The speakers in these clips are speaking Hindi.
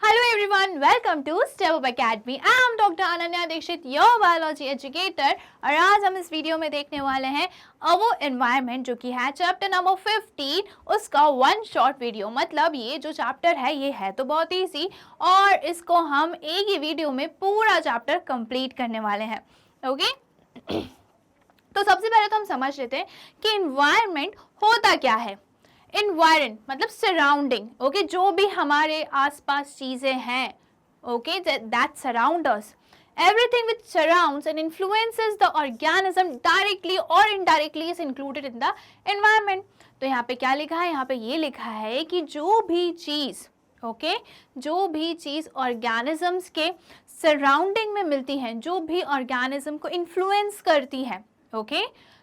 Hello everyone, welcome to Step Up Academy. I am Dr. Ananya Dixit, your biology educator. और आज हम इस वीडियो में देखने वाले हैं वो एनवायरनमेंट जो कि है चैप्टर नंबर 15, उसका वन शॉर्ट वीडियो। मतलब ये जो चैप्टर है ये है तो बहुत ईजी और इसको हम एक ही वीडियो में पूरा चैप्टर कंप्लीट करने वाले हैं। ओके तो सबसे पहले तो हम समझ लेते हैं कि एनवायरनमेंट होता क्या है। एनवायरन मतलब सराउंडिंग, ओके, जो भी हमारे आसपास चीजें हैं, okay, that surround us, everything which surrounds and influences the organism directly or indirectly is included in the environment. तो यहाँ पे क्या लिखा है, यहाँ पे ये लिखा है कि जो भी चीज, ओके, जो भी चीज ऑर्गेनिजम्स के सराउंडिंग में मिलती है, जो भी ऑर्गेनिज्म को इन्फ्लुएंस करती है, ओके,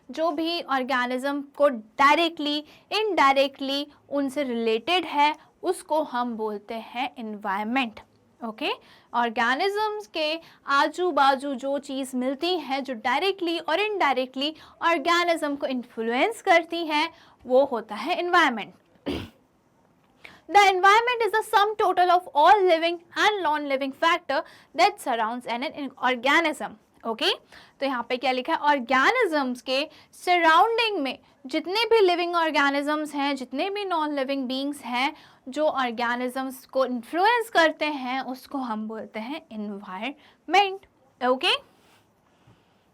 जो भी ऑर्गेनिज्म को डायरेक्टली इनडायरेक्टली उनसे रिलेटेड है, उसको हम बोलते हैं एनवायरनमेंट। ओके, ऑर्गेनिजम्स के आजू बाजू जो चीज़ मिलती है, जो डायरेक्टली और इनडायरेक्टली ऑर्गेनिज्म को इन्फ्लुएंस करती है, वो होता है environment. The environment is the sum total of all living and non-living factor that surrounds an organism. Okay तो यहाँ पे क्या लिखा है, ऑर्गेनिजम्स के सराउंडिंग में जितने भी लिविंग ऑर्गेनिजम्स हैं, जितने भी नॉन लिविंग बींग्स हैं, जो ऑर्गेनिजम्स को इन्फ्लुएंस करते हैं, उसको हम बोलते हैं एनवायरनमेंट। ओके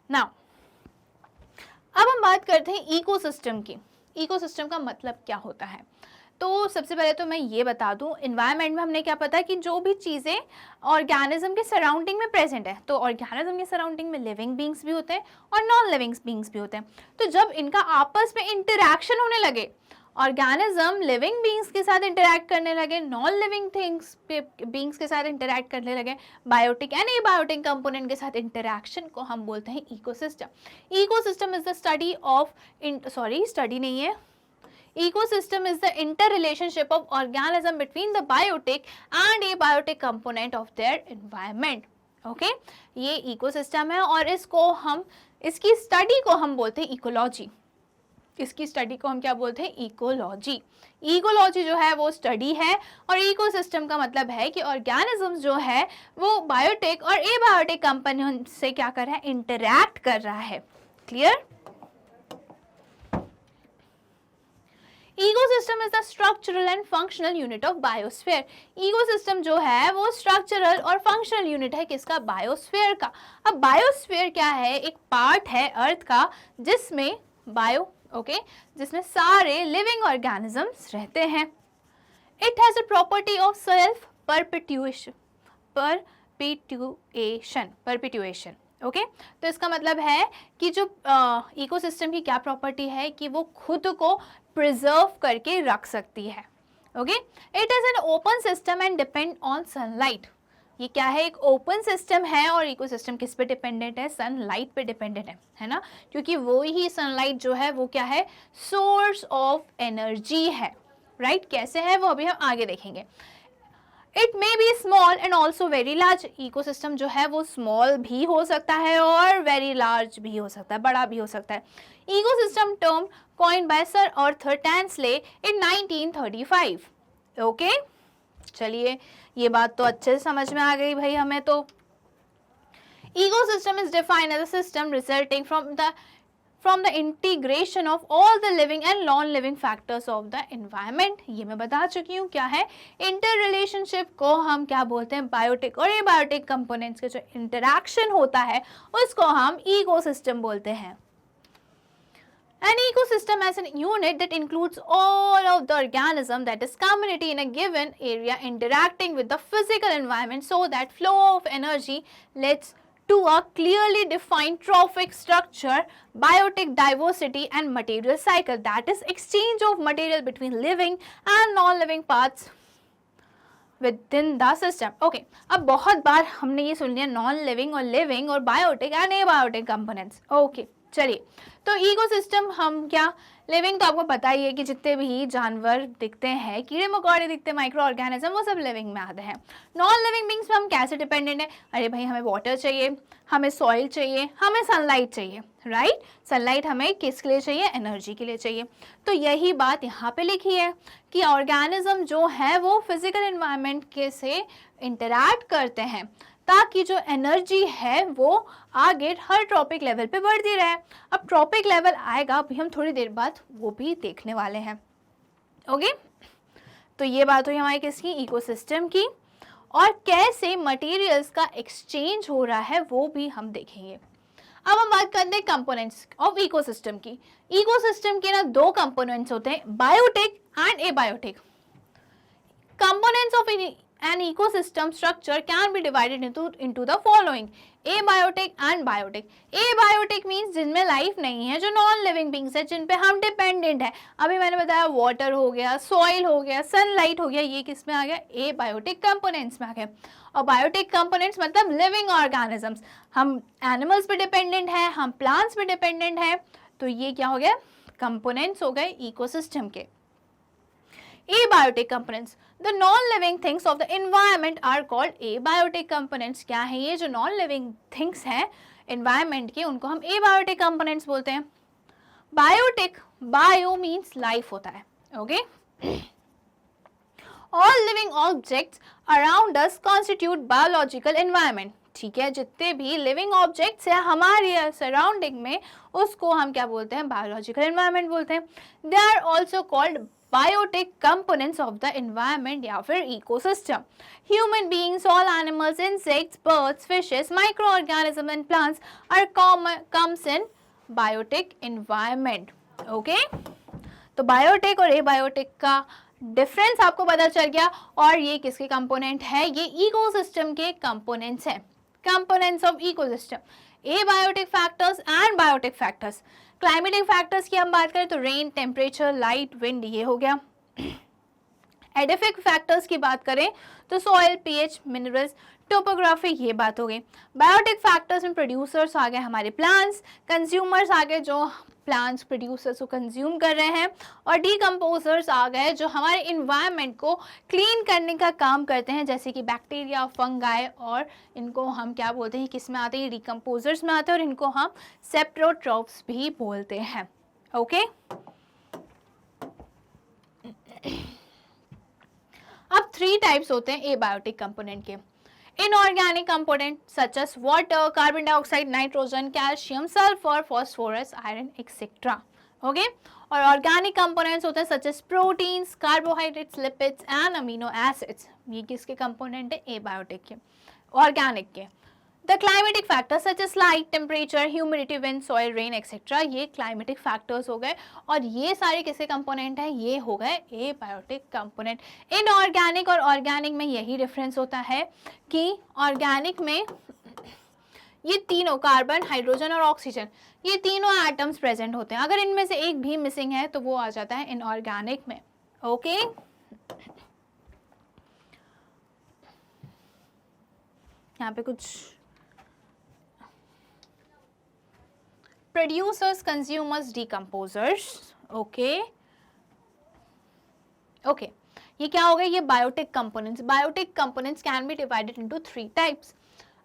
नाउ अब हम बात करते हैं इकोसिस्टम की। इकोसिस्टम का मतलब क्या होता है, तो सबसे पहले तो मैं ये बता दूं, एनवायरनमेंट में हमने क्या पता कि जो भी चीज़ें ऑर्गेनिज्म के सराउंडिंग में प्रेजेंट है, तो ऑर्गेनिज्म के सराउंडिंग में लिविंग बींग्स भी होते हैं और नॉन लिविंग बींग्स भी होते हैं। तो जब इनका आपस में इंटरैक्शन होने लगे, ऑर्गेनिज्म लिविंग बींग्स के साथ इंटरैक्ट करने लगे, नॉन लिविंग थिंग्स बींग्स के साथ इंटरैक्ट करने लगे, बायोटिक एंड एबायोटिक कंपोनेंट के साथ इंटरैक्शन को हम बोलते हैं ecosystem. Ecosystem is the study of, study नहीं है, ecosystem is the interrelationship of organism between the biotic and abiotic component of their environment. Okay ये इकोसिस्टम है और इसकी स्टडी को हम बोलते हैं इकोलॉजी। इसकी स्टडी को हम क्या बोलते हैं, इकोलॉजी। इकोलॉजी जो है वो स्टडी है और इकोसिस्टम का मतलब है कि ऑर्गेनिज्म जो है वो बायोटिक और एबायोटिक कंपोनेंट से क्या कर रहा है, इंटरैक्ट कर रहा है। Clear? Ecosystem is the structural and functional unit of biosphere. Ecosystem जो है वो स्ट्रक्चरल और फंक्शनल यूनिट है किसका, बायोस्फीयर का। अब बायोस्फीयर क्या है, एक पार्ट है अर्थ का जिसमें जिसमें सारे लिविंग ऑर्गेनिजम्स रहते हैं। It has a property of self perpetuation. Okay तो इसका मतलब है कि जो इकोसिस्टम की क्या प्रॉपर्टी है कि वो खुद को प्रिजर्व करके रख सकती है। Okay it is an open system and depend on sunlight. ये क्या है, एक ओपन सिस्टम है और इकोसिस्टम किस पे डिपेंडेंट है, सनलाइट पे डिपेंडेंट है ना, क्योंकि वो ही सनलाइट जो है वो क्या है, सोर्स ऑफ एनर्जी है। राइट कैसे है वो अभी हम आगे देखेंगे। It may be small and also very large. Ecosystem जो है वो स्मॉल भी हो सकता है और वेरी लार्ज भी हो सकता है, बड़ा भी हो सकता है। Ecosystem term coined by sir Arthur Tansley in 1935। Okay चलिए ये बात तो अच्छे से समझ में आ गई भाई हमें। तो ecosystem is defined as a system resulting from the integration of all the living and non-living factors of the environment। ये मैं बता चुकी हूँ क्या है, इंटररिलेशनशिप को हम क्या बोलते हैं, बायोटिक और एबायोटिक कंपोनेंट्स के जो इंटरैक्शन होता है उसको हम इकोसिस्टम बोलते हैं। An ecosystem as a unit that includes all of the organism, that is community in a given area interacting with the physical environment so that flow of energy leads to a clearly defined trophic structure, biotic diversity and material cycle, that is exchange of material between living and non-living parts within the system। okay, अब बहुत बार हमने ये सुन लिया नॉन लिविंग और लिविंग और biotic and abiotic components. Okay चलिए तो इकोसिस्टम हम क्या, लिविंग तो आपको पता ही है कि जितने भी जानवर दिखते हैं, कीड़े मकोड़े दिखते हैं, माइक्रो ऑर्गेनिज्म, वो सब लिविंग में आते हैं। नॉन लिविंग बींग्स में हम कैसे डिपेंडेंट है, अरे भाई हमें वाटर चाहिए, हमें सॉइल चाहिए, हमें सनलाइट चाहिए, राइट। सनलाइट हमें किसके लिए चाहिए, एनर्जी के लिए चाहिए। तो यही बात यहाँ पे लिखी है कि ऑर्गेनिज्म जो है वो फिजिकल एनवायरनमेंट के से इंटरैक्ट करते हैं ताकि जो एनर्जी है वो आगे हर ट्रॉपिक लेवल पे बढ़ती रहे। अब ट्रॉपिक लेवल आएगा अभी हम थोड़ी देर बाद, वो भी देखने वाले हैं। ओके, तो ये बात हुई हमारी किसकी, इकोसिस्टम की। और कैसे मटेरियल्स का एक्सचेंज हो रहा है वो भी हम देखेंगे। अब हम बात करते हैं कंपोनेंट्स ऑफ इकोसिस्टम की। इकोसिस्टम के ना दो कंपोनेंट्स होते हैं, biotic and abiotic. Components of an ecosystem structure can be divided into the following: abiotic and biotic. Abiotic means जिनमें लाइफ नहीं है, जो नॉन लिविंग बींग्स है, जिन पे हम डिपेंडेंट है। अभी मैंने बताया वाटर हो गया, सॉइल हो गया, सनलाइट हो गया, ये किस में आ गया, एबायोटिक कंपोनेंट्स में आ गया। और बायोटिक कंपोनेंट्स मतलब लिविंग ऑर्गेनिजम्स, हम एनिमल्स पे डिपेंडेंट है, हम प्लांट्स पे डिपेंडेंट है। तो ये क्या हो गया, कंपोनेंट्स हो गए इकोसिस्टम के। Abiotic components. The non-living things of the environment are called abiotic components. क्या है ये, जो non-living things हैं environment के, उनको हम abiotic components बोलते हैं। Biotic, bio means life होता है, okay? All living objects around us constitute biological environment. ठीक है, जितने भी लिविंग ऑब्जेक्ट्स हैं हमारे सराउंडिंग में, उसको हम क्या बोलते हैं, बायोलॉजिकल एनवायरनमेंट बोलते हैं। They are also called biotic components of the environment या फिर ecosystem. Human beings, all animals, insects, birds, fishes, micro organism and plants are comes in biotic environment. Okay, तो बायोटिक और एबायोटिक का डिफरेंस आपको पता चल गया। और ये किसके कंपोनेंट है, ये इकोसिस्टम के कंपोनेंट्स हैं। Components of ecosystem, abiotic factors and biotic factors. Climatic factors की हम बात करें तो रेन, टेम्परेचर, लाइट, विंड, ये हो गया। एडिफिक फैक्टर्स की बात करें तो सॉइल, पीएच, मिनरल्स, टोपोग्राफी, ये बात हो गई। बायोटिक फैक्टर्स में प्रोड्यूसर्स आ गए हमारे प्लांट्स, कंज्यूमर्स आ गए जो प्लांट्स प्रोड्यूसर्स को कंज्यूम कर रहे हैं, और डीकम्पोजर्स आ गए जो हमारे इन्वायरमेंट को क्लीन करने का काम करते हैं, जैसे कि बैक्टीरिया, फंगाई, और इनको हम क्या बोलते हैं, किस में आते हैं, डीकम्पोजर्स में आते हैं, और इनको हम सेप्रोट्रॉप्स भी बोलते हैं। ओके, अब 3 टाइप्स होते हैं एबायोटिक कंपोनेंट के। Inorganic component such as water, carbon dioxide, nitrogen, calcium, sulphur, phosphorus, iron etcetera. Okay, और ऑर्गेनिक कंपोनेंट्स होते हैं such as proteins, carbohydrates, lipids and amino acids. ये किसके कंपोनेंट है, एबायोटिक के, ऑर्गेनिक के। The climatic factors such as light, temperature, humidity, wind, soil, rain etcetera, ये क्लाइमेटिक फैक्टर्स हो गए। और ये सारे किसके कंपोनेंट है, ये हो गए एबायोटिक कंपोनेंट। इनऑर्गेनिक और ऑर्गेनिक में यही डिफरेंस होता है कि ऑर्गेनिक में ये तीनों, कार्बन, हाइड्रोजन और ऑक्सीजन, ये तीनों एटम्स प्रेजेंट होते हैं। अगर इनमें से एक भी मिसिंग है तो वो आ जाता है इनऑर्गेनिक में। ओके, यहाँ पे कुछ producers, consumers, decomposers. ओके, ये क्या हो गए, ये biotic components. Biotic components can be divided into 3 types.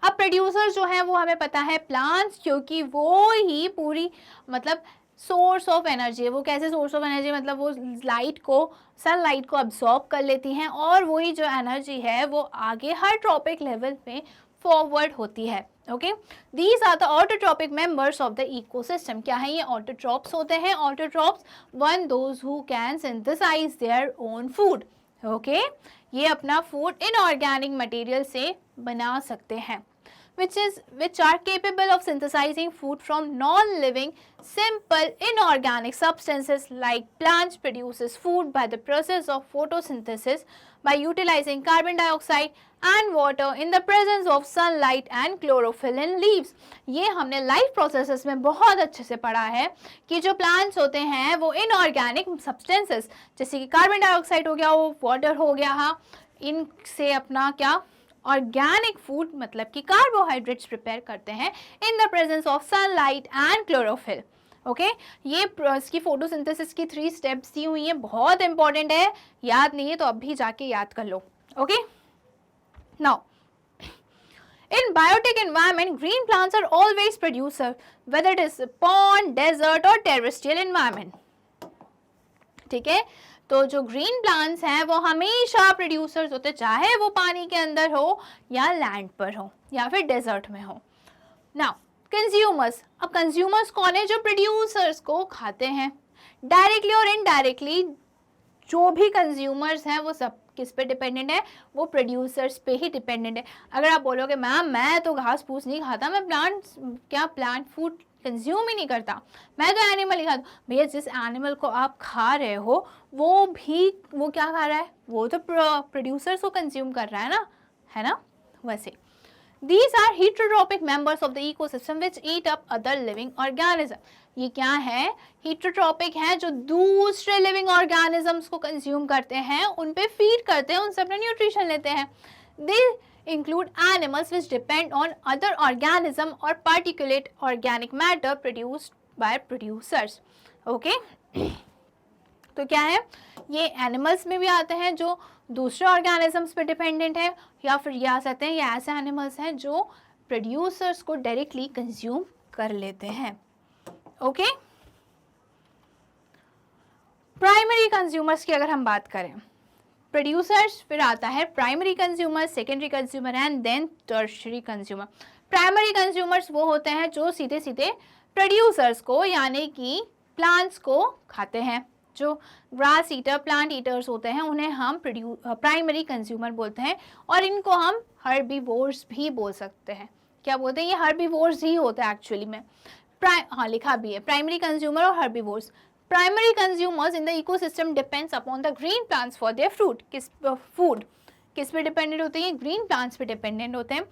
अब प्रोड्यूसर जो है वो हमें पता है प्लांट्स, क्योंकि वो ही पूरी मतलब सोर्स ऑफ एनर्जी है। वो कैसे सोर्स ऑफ एनर्जी, मतलब वो लाइट को, सनलाइट को अब्सॉर्ब कर लेती हैं, और वही जो एनर्जी है वो आगे हर ट्रॉपिक लेवल पे फॉरवर्ड होती है। Okay, these are the autotrophic members of the ecosystem. क्या है ये, ऑटोट्रॉप्स होते हैं। Autotrophs one those who can synthesise their own food. Okay, ये अपना फूड इनऑर्गेनिक मटेरियल से बना सकते हैं, which are capable of synthesizing food from non-living simple inorganic substances like plants produces food by the process of photosynthesis by utilizing carbon dioxide and water in the presence of sunlight and chlorophyll in leaves। ये हमने लाइफ प्रोसेसेस में बहुत अच्छे से पढ़ा है कि जो प्लांट्स होते हैं वो इनऑर्गेनिक सब्सटेंसेस, जैसे कि कार्बन डाइऑक्साइड हो गया, वो वाटर हो गया, हाँ, इनसे अपना क्या ऑर्गेनिक फूड मतलब कि कार्बोहाइड्रेट्स प्रिपेयर करते हैं in the presence of sunlight and chlorophyll. Okay ये इसकी फोटोसिंथेसिस की 3 स्टेप्स दी हुई हैं, बहुत इंपॉर्टेंट है, याद नहीं है तो अभी जाके याद कर लो. Okay now in biotic environment green plants are always producer whether it is pond, desert or terrestrial environment. ठीक है, तो जो ग्रीन प्लांट्स हैं वो हमेशा प्रोड्यूसर्स होते, चाहे वो पानी के अंदर हो या लैंड पर हो या फिर डेजर्ट में हो. नाउ कंज्यूमर्स, अब कंज्यूमर्स कौन है? जो प्रोड्यूसर्स को खाते हैं. डायरेक्टली और इनडायरेक्टली जो भी कंज्यूमर्स हैं वो सब किस पे डिपेंडेंट है? वो प्रोड्यूसर्स पे ही डिपेंडेंट है. अगर आप बोलोगे मैम मैं तो घास फूस नहीं खाता, मैं प्लांट फूड कंज्यूम ही नहीं करता, मैं तो एनिमल ही खाता. भैया जिस एनिमल को आप खा रहे हो वो क्या खा रहा है? वो तो प्रोड्यूसर्स को कंज्यूम कर रहा है ना. वैसे These are heterotrophic members of the ecosystem which eat up other living organism. ये क्या है? heterotrophic है, जो दूसरे लिविंग ऑर्गेनिजम्स को कंज्यूम करते हैं, उन पे फीड करते हैं, उनसे अपना न्यूट्रिशन लेते हैं. They include animals which depend on other organism or particulate organic matter produced by producers. Okay? तो क्या है? ये एनिमल्स में भी आते हैं जो दूसरे ऑर्गेनिजम्स पे डिपेंडेंट है, या फिर ये आ सकते हैं, ये ऐसे एनिमल्स हैं जो प्रोड्यूसर्स को डायरेक्टली कंज्यूम कर लेते हैं. ओके, प्राइमरी कंज्यूमर्स की अगर हम बात करें, प्रोड्यूसर्स, फिर आता है primary consumer, secondary consumer and then tertiary consumer. Primary consumers वो होते हैं जो सीधे सीधे प्रोड्यूसर्स को यानी कि प्लांट्स को खाते हैं. जो ग्रास ईटर, प्लांट ईटर्स होते हैं उन्हें हम प्राइमरी कंज्यूमर बोलते हैं, और इनको हम हर्बीवोर्स भी बोल सकते हैं. क्या बोलते हैं? ये हर्बीवोर्स ही होता है एक्चुअली में. हाँ लिखा भी है, प्राइमरी कंज्यूमर और herbivores. Primary consumers in the ecosystem depends upon the green plants for their food किस पे डिपेंडेंट होते हैं? ग्रीन प्लांट्स पे डिपेंडेंट होते हैं.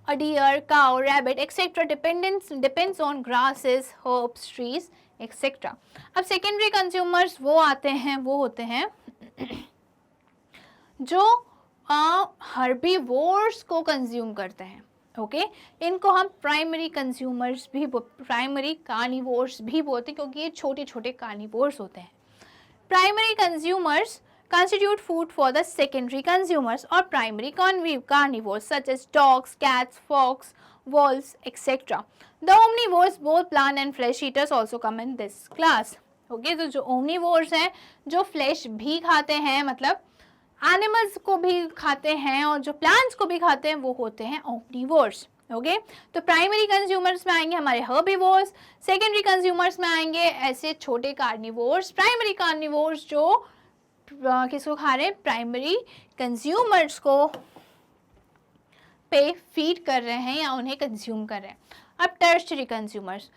A deer, cow, rabbit, etc. depends on grasses, herbs, trees, etc. अब सेकेंडरी कंज्यूमर्स वो होते हैं जो हर्बीवोर्स को कंज्यूम करते हैं. ओके, इनको हम प्राइमरी कंज्यूमर्स भी, प्राइमरी कार्निवोर्स भी बोलते हैं, क्योंकि ये छोटे छोटे कार्निवोर्स होते हैं. Primary consumers constitute food for the secondary consumers or primary carnivores such as dogs, cats, fox, wolves, etc. The omnivores, both plant and flesh eaters, also come in this class. Okay, तो जो omnivores हैं, जो flesh भी खाते हैं, मतलब animals को भी खाते हैं और जो plants को भी खाते हैं, वो होते हैं omnivores. ओके, तो प्राइमरी कंज्यूमर्स में आएंगे हमारे हर्बीवोर्स, सेकेंडरी कंज्यूमर्स में आएंगे ऐसे छोटे कार्निवोर्स. प्राइमरी कार्निवोर्स जो किसको खा रहे हैं? प्राइमरी कंज्यूमर्स को पे फीड कर रहे हैं या उन्हें कंज्यूम कर रहे हैं. अब tertiary consumers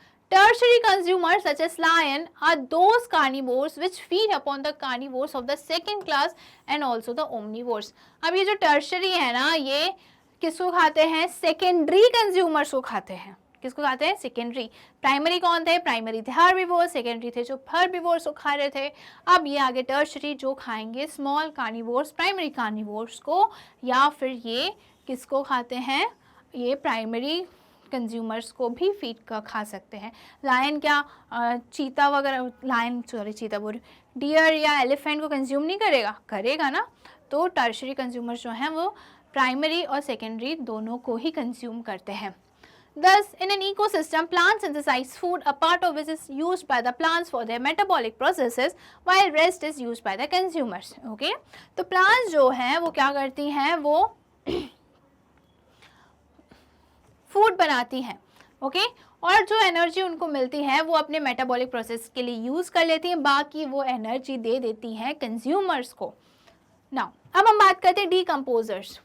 such as lion are those carnivores which feed upon the carnivores of the second class and also the omnivores. अब ये जो टर्शियरी है ना, ये किसको खाते हैं? सेकेंडरी कंज्यूमर्स को खाते हैं. किसको खाते हैं? सेकेंडरी. प्राइमरी कौन थे? प्राइमरी थे हर्बीवोर्स, सेकेंडरी थे जो हर्बीवोर्स को खा रहे थे. अब ये आगे टर्शियरी जो खाएंगे स्मॉल कार्निवोर्स, प्राइमरी कार्निवोर्स को, या फिर ये किसको खाते हैं? ये प्राइमरी कंज्यूमर्स को भी फीड खा सकते हैं. लायन क्या चीता वगैरह, चीता बोल, डियर या एलिफेंट को कंज्यूम नहीं करेगा ना. तो टर्शियरी कंज्यूमर्स जो हैं वो प्राइमरी और सेकेंडरी दोनों को ही कंज्यूम करते हैं. Thus, in an ecosystem, plants synthesize food, a part of which is used by the plants for their metabolic processes, while rest is used by the consumers. Okay? तो plants जो हैं वो क्या करती हैं? वो फूड बनाती हैं. ओके, और जो एनर्जी उनको मिलती है वो अपने मेटाबॉलिक प्रोसेस के लिए यूज़ कर लेती हैं, बाकी वो एनर्जी दे देती हैं कंज्यूमर्स को. नाउ अब हम बात करते हैं decomposers.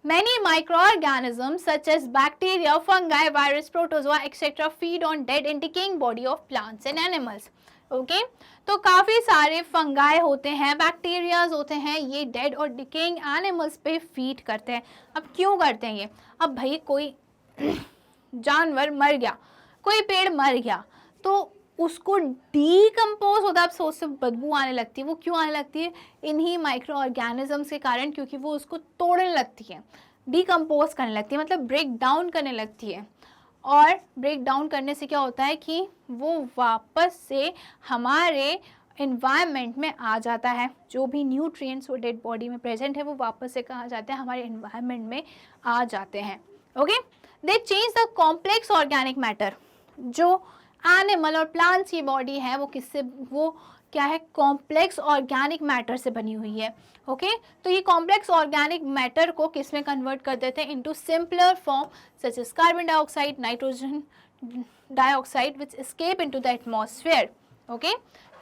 Many microorganisms such as bacteria, fungi, virus, protozoa, etc. feed on dead and decaying body of plants and animals. Okay, तो काफ़ी सारे फंगाई होते हैं, बैक्टीरियाज होते हैं, ये डेड और डिकेइंग एनिमल्स पे फीड करते हैं. अब क्यों करते हैं ये? अब भाई कोई जानवर मर गया, कोई पेड़ मर गया, तो उसको डीकम्पोज होता है. अब सोच से बदबू आने लगती है. वो क्यों आने लगती है? इन्हीं माइक्रो ऑर्गेनिजम्स के कारण, क्योंकि वो उसको तोड़ने लगती है, डीकम्पोज करने लगती है, मतलब ब्रेक डाउन करने लगती है. और ब्रेक डाउन करने से क्या होता है कि वो वापस से हमारे इन्वायरमेंट में आ जाता है। जो भी न्यूट्रिएंट्स वो डेड बॉडी में प्रेजेंट है वो वापस से कहाँ जाते हैं, हमारे इन्वायरमेंट में आ जाते हैं। Okay, they change the complex organic matter. जो एनिमल और प्लांट्स की बॉडी है वो किससे, वो क्या है, कॉम्प्लेक्स ऑर्गेनिक मैटर से बनी हुई है। ओके, तो ये कॉम्प्लेक्स ऑर्गेनिक मैटर को किस में कन्वर्ट कर देते हैं, into simpler form such as carbon dioxide, nitrogen dioxide which escape into the atmosphere. Okay,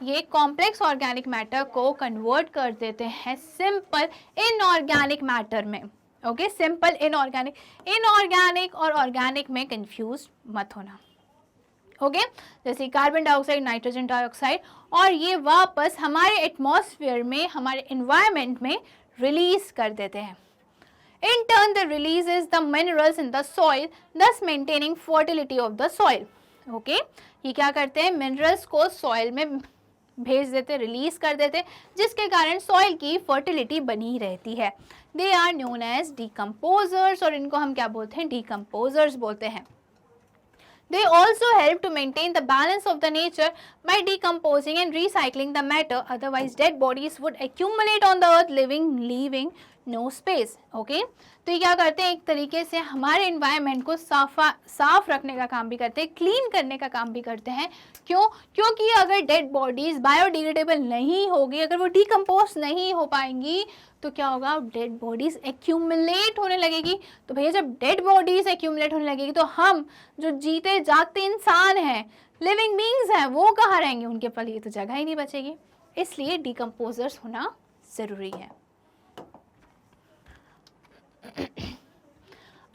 ये कॉम्प्लेक्स ऑर्गेनिक मैटर को कन्वर्ट कर देते हैं सिंपल इनऑर्गेनिक मैटर में। ओके, सिंपल इनऑर्गेनिक, इनऑर्गेनिक और ऑर्गेनिक में कंफ्यूज मत होना। ओके, जैसे कार्बन डाइऑक्साइड, नाइट्रोजन डाइऑक्साइड, और ये वापस हमारे एटमॉस्फेयर में, हमारे इन्वायरमेंट में रिलीज कर देते हैं। In turn, they releases the minerals in the soil, thus maintaining fertility of the soil. Okay, ये क्या करते हैं, मिनरल्स को सॉइल में भेज देते, रिलीज कर देते, जिसके कारण सॉइल की फर्टिलिटी बनी रहती है। They are known as decomposers, और इनको हम क्या बोलते हैं, डिकम्पोजर्स बोलते हैं। They also help to maintain the balance of the nature by decomposing and recycling the matter. Otherwise, dead bodies would accumulate on the earth, leaving no space. Okay? तो ये क्या करते हैं, एक तरीके से हमारे इन्वायरमेंट को साफ रखने का काम भी करते हैं, क्लीन करने का काम भी करते हैं। क्यों? क्योंकि अगर डेड बॉडीज बायोडिग्रेडेबल नहीं होगी, अगर वो डिकम्पोज नहीं हो पाएंगी, तो क्या होगा, डेड बॉडीज एक्यूमुलेट होने लगेगी। तो भैया जब डेड बॉडीज एक्यूमुलेट होने लगेगी तो हम जो जीते जागते इंसान हैं, लिविंग बींग्स हैं, वो कहाँ रहेंगे, उनके लिए तो जगह ही नहीं बचेगी। इसलिए डिकम्पोजर्स होना ज़रूरी है।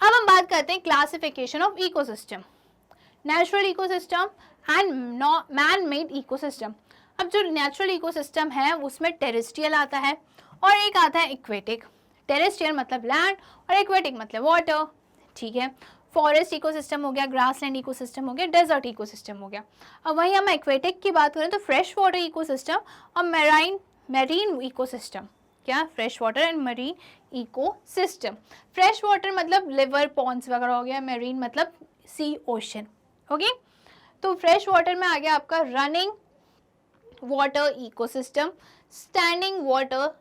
अब हम बात करते हैं classification of ecosystem, natural ecosystem and man made ecosystem. अब जो नेचुरल इकोसिस्टम है उसमें टेरेस्ट्रियल आता है और एक आता है एक्वेटिक। टेरेस्ट्रियल मतलब लैंड और एक्वेटिक मतलब वाटर। ठीक है, फॉरेस्ट इकोसिस्टम हो गया, ग्रासलैंड इकोसिस्टम हो गया, डेजर्ट इकोसिस्टम हो गया। अब वहीं हम एक्वेटिक की बात करें तो फ्रेश वाटर इकोसिस्टम और मैरीन इकोसिस्टम। क्या, fresh water and marine ecosystem. Fresh water मतलब लिवर पॉन्ड्स वगैरह हो गया, मैरीन मतलब सी ओशन। ओके, तो फ्रेश वाटर में आ गया आपका running water ecosystem, standing water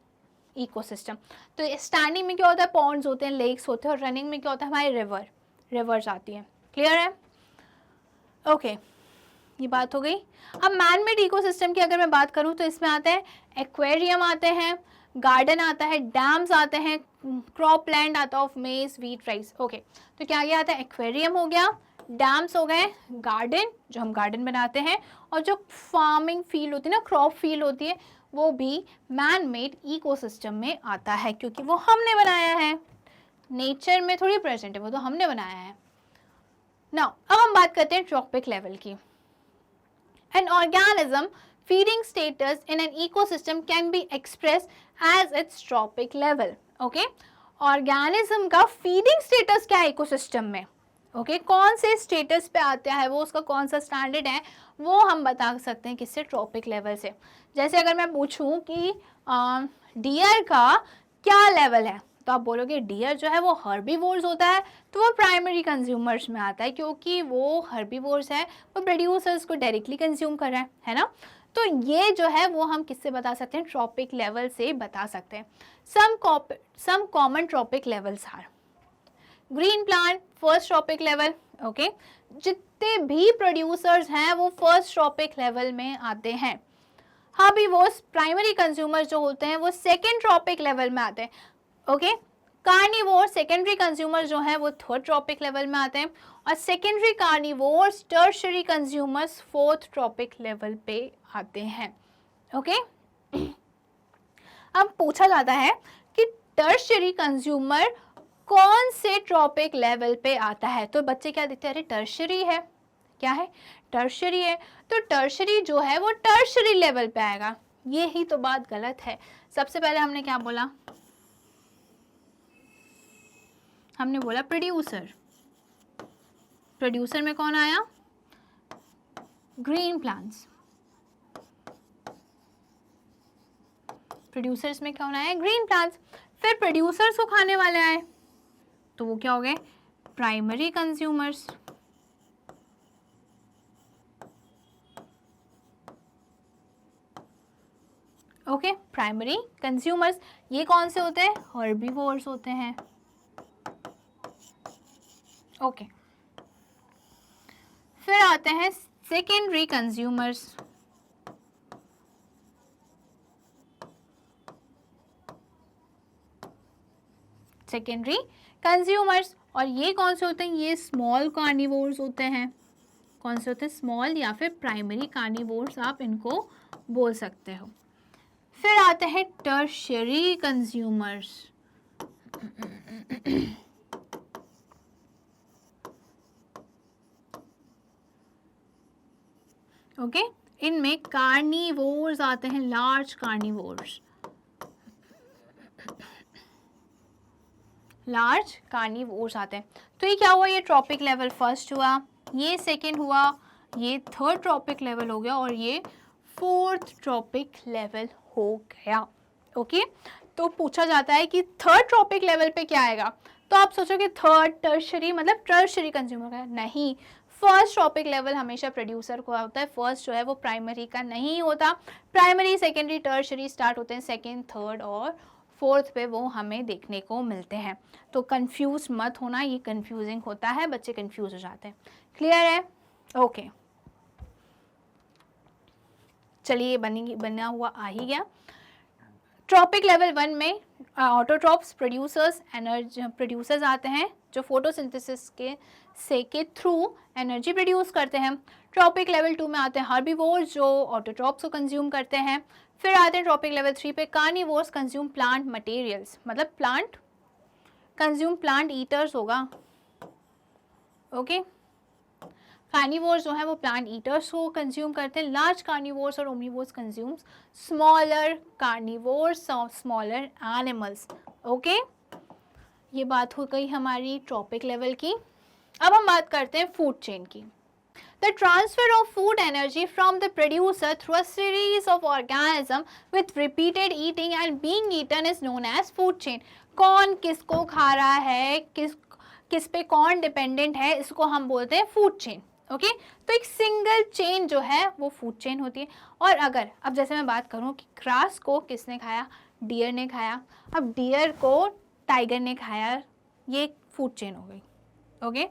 ecosystem. तो स्टैंडिंग में क्या होता है, पॉन्ड्स होते हैं, लेक्स होते हैं, और रनिंग में क्या होता है, हमारे रिवर्स आती हैं। क्लियर है? ओके, ये बात हो गई। अब मैन मेड इकोसिस्टम की अगर मैं बात करूं तो इसमें आते हैं एक्वेरियम आते हैं, गार्डन आता है, डैम्स आते हैं, क्रॉप लैंड आता है ऑफ मेज, व्हीट, राइस। ओके, तो क्या आता है, एक्वेरियम हो गया, डैम्स हो गए, गार्डन जो हम गार्डन बनाते हैं, और जो फार्मिंग फील्ड होती है ना, क्रॉप फील्ड होती है, वो भी मैन मेड इकोसिस्टम में आता है, क्योंकि वो हमने बनाया है, नेचर में थोड़ी प्रेजेंट है, वो तो हमने बनाया है। नाउ अब हम बात करते हैं ट्रॉपिक लेवल की। An organism feeding status in an ecosystem can be expressed as its tropic level. Okay, organism का फीडिंग स्टेटस क्या है इकोसिस्टम में, ओके, कौन से स्टेटस पे आता है वो, उसका कौन सा स्टैंडर्ड है, वो हम बता सकते हैं किससे, ट्रॉपिक लेवल से। जैसे अगर मैं पूछूं कि डियर का क्या लेवल है, तो आप बोलोगे डियर जो है वो हर्बीवोर्स होता है, तो वो प्राइमरी कंज्यूमर्स में आता है, क्योंकि वो हर्बीवोर्स है, वो प्रोड्यूसर्स को डायरेक्टली कंज्यूम कर रहा है ना। तो ये जो है वो हम किससे बता सकते हैं, ट्रॉपिक लेवल से बता सकते हैं। Some common trophic levels are green plant first trophic level. Okay, जितने भी प्रोड्यूसर्स हैं वो फर्स्ट ट्रॉपिक लेवल में आते हैं। हर्बीवोर्स प्राइमरी कंज्यूमर जो होते हैं वो सेकेंड ट्रॉपिक लेवल में आते हैं। ओके, कार्निवोर सेकेंडरी कंज्यूमर जो है वो थर्ड ट्रॉपिक लेवल में आते हैं, और secondary carnivores tertiary consumers fourth tropic level पे आते हैं। ओके, अब पूछा जाता है कि टर्शरी कंज्यूमर कौन से ट्रॉपिक लेवल पे आता है, तो बच्चे क्या देते हैं, अरे टर्शरी है, क्या है, टर्शरी है, तो टर्शरी जो है वो टर्शरी लेवल पे आएगा। ये ही तो बात गलत है। सबसे पहले हमने क्या बोला, हमने बोला प्रोड्यूसर। प्रोड्यूसर में कौन आया, ग्रीन प्लांट्स। प्रोड्यूसर्स में कौन आया, ग्रीन प्लांट्स। फिर प्रोड्यूसर्स को खाने वाले आए, तो वो क्या हो गए, primary consumers. Okay, primary consumers ये कौन से होते हैं? हर्बीवोर्स होते हैं। ओके, फिर आते हैं सेकेंडरी कंज्यूमर्स। सेकेंडरी कंज्यूमर्स, और ये कौन से होते हैं? ये स्मॉल कार्निवोर्स होते हैं। कौन से होते हैं? स्मॉल या फिर प्राइमरी कार्निवोर्स आप इनको बोल सकते हो। फिर आते हैं टर्शियरी कंज्यूमर्स। ओके, इनमें कार्निवोर्स आते हैं, लार्ज कार्निवोर्स। लार्ज कार्निवोर्स आते हैं। तो ये क्या हुआ? ये ट्रॉपिक लेवल फर्स्ट हुआ, ये सेकेंड हुआ, ये थर्ड ट्रॉपिक लेवल हो गया और ये फोर्थ ट्रॉपिक लेवल हो गया। ओके, तो पूछा जाता है कि थर्ड ट्रॉपिक लेवल पे क्या आएगा? तो आप सोचोगे थर्ड टर्शरी मतलब टर्शरी कंज्यूमर का, नहीं। फर्स्ट ट्रॉपिक लेवल हमेशा प्रोड्यूसर को होता है, फर्स्ट जो है वो प्राइमरी का नहीं होता। प्राइमरी, सेकेंडरी, टर्शरी स्टार्ट होते हैं सेकेंड, थर्ड और फोर्थ पे वो हमें देखने को मिलते हैं। तो कंफ्यूज मत होना, ये कंफ्यूजिंग होता है, बच्चे कंफ्यूज हो जाते हैं। क्लियर है? ओके, चलिए बना हुआ आ ही गया। ट्रॉपिक लेवल 1 में ऑटोट्रॉप्स प्रोड्यूसर्स आते हैं जो फोटोसिंथेसिस के थ्रू एनर्जी प्रोड्यूस करते हैं। ट्रॉपिक लेवल 2 में आते हैं हर्बीवोर्स जो ऑटोट्रॉप्स को कंज्यूम करते हैं। फिर आते हैं ट्रॉपिक लेवल 3 पे कार्निवोर्स कंज्यूम प्लांट मटेरियल्स, मतलब प्लांट कंज्यूम प्लांट ईटर्स होगा। ओके, कार्निवोर्स जो है वो प्लांट ईटर्स को कंज्यूम करते हैं। लार्ज कार्निवोर्स और ओमनिवोर्स कंज्यूम्स स्मॉलर कार्निवोर्स और स्मॉलर एनिमल्स। ओके, ये बात हो गई हमारी ट्रॉपिक लेवल की। अब हम बात करते हैं फूड चेन की। The transfer of food energy from the producer through a series of organisms with repeated eating and being eaten is known as food chain. कौन किसको खा रहा है, किस पे कौन डिपेंडेंट है, इसको हम बोलते हैं फूड चेन। ओके, तो एक सिंगल चेन जो है वो फूड चेन होती है। और अगर अब जैसे मैं बात करूँ कि ग्रास को किसने खाया? डियर ने खाया। अब डियर को टाइगर ने खाया, ये फूड चेन हो गई। ओके,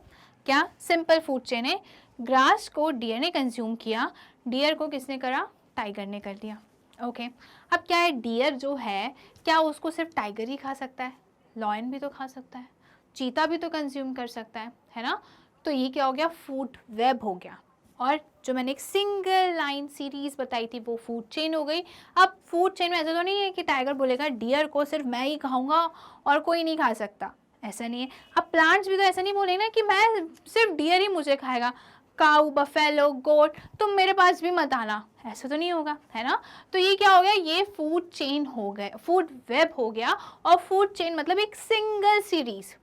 क्या सिंपल फूड चेन है। ग्रास को डियर ने कंज्यूम किया, डियर को किसने करा? टाइगर ने कर दिया। ओके, अब क्या है, डियर जो है क्या उसको सिर्फ टाइगर ही खा सकता है? लॉयन भी तो खा सकता है, चीता भी तो कंज्यूम कर सकता है ना? तो ये क्या हो गया? फूड वेब हो गया। और जो मैंने एक सिंगल लाइन सीरीज बताई थी वो फूड चेन हो गई। अब फूड चेन में ऐसा तो नहीं है कि टाइगर बोलेगा डियर को सिर्फ मैं ही खाऊंगा और कोई नहीं खा सकता, ऐसा नहीं है। अब प्लांट्स भी तो ऐसा नहीं बोलेंगे ना कि मैं सिर्फ डियर ही मुझे खाएगा, काऊ, बफेलो, गोट तुम मेरे पास भी मत आना, ऐसा तो नहीं होगा, है ना? तो ये क्या हो गया? ये फूड चेन हो गया, फूड वेब हो गया। और फूड चेन मतलब एक सिंगल सीरीज,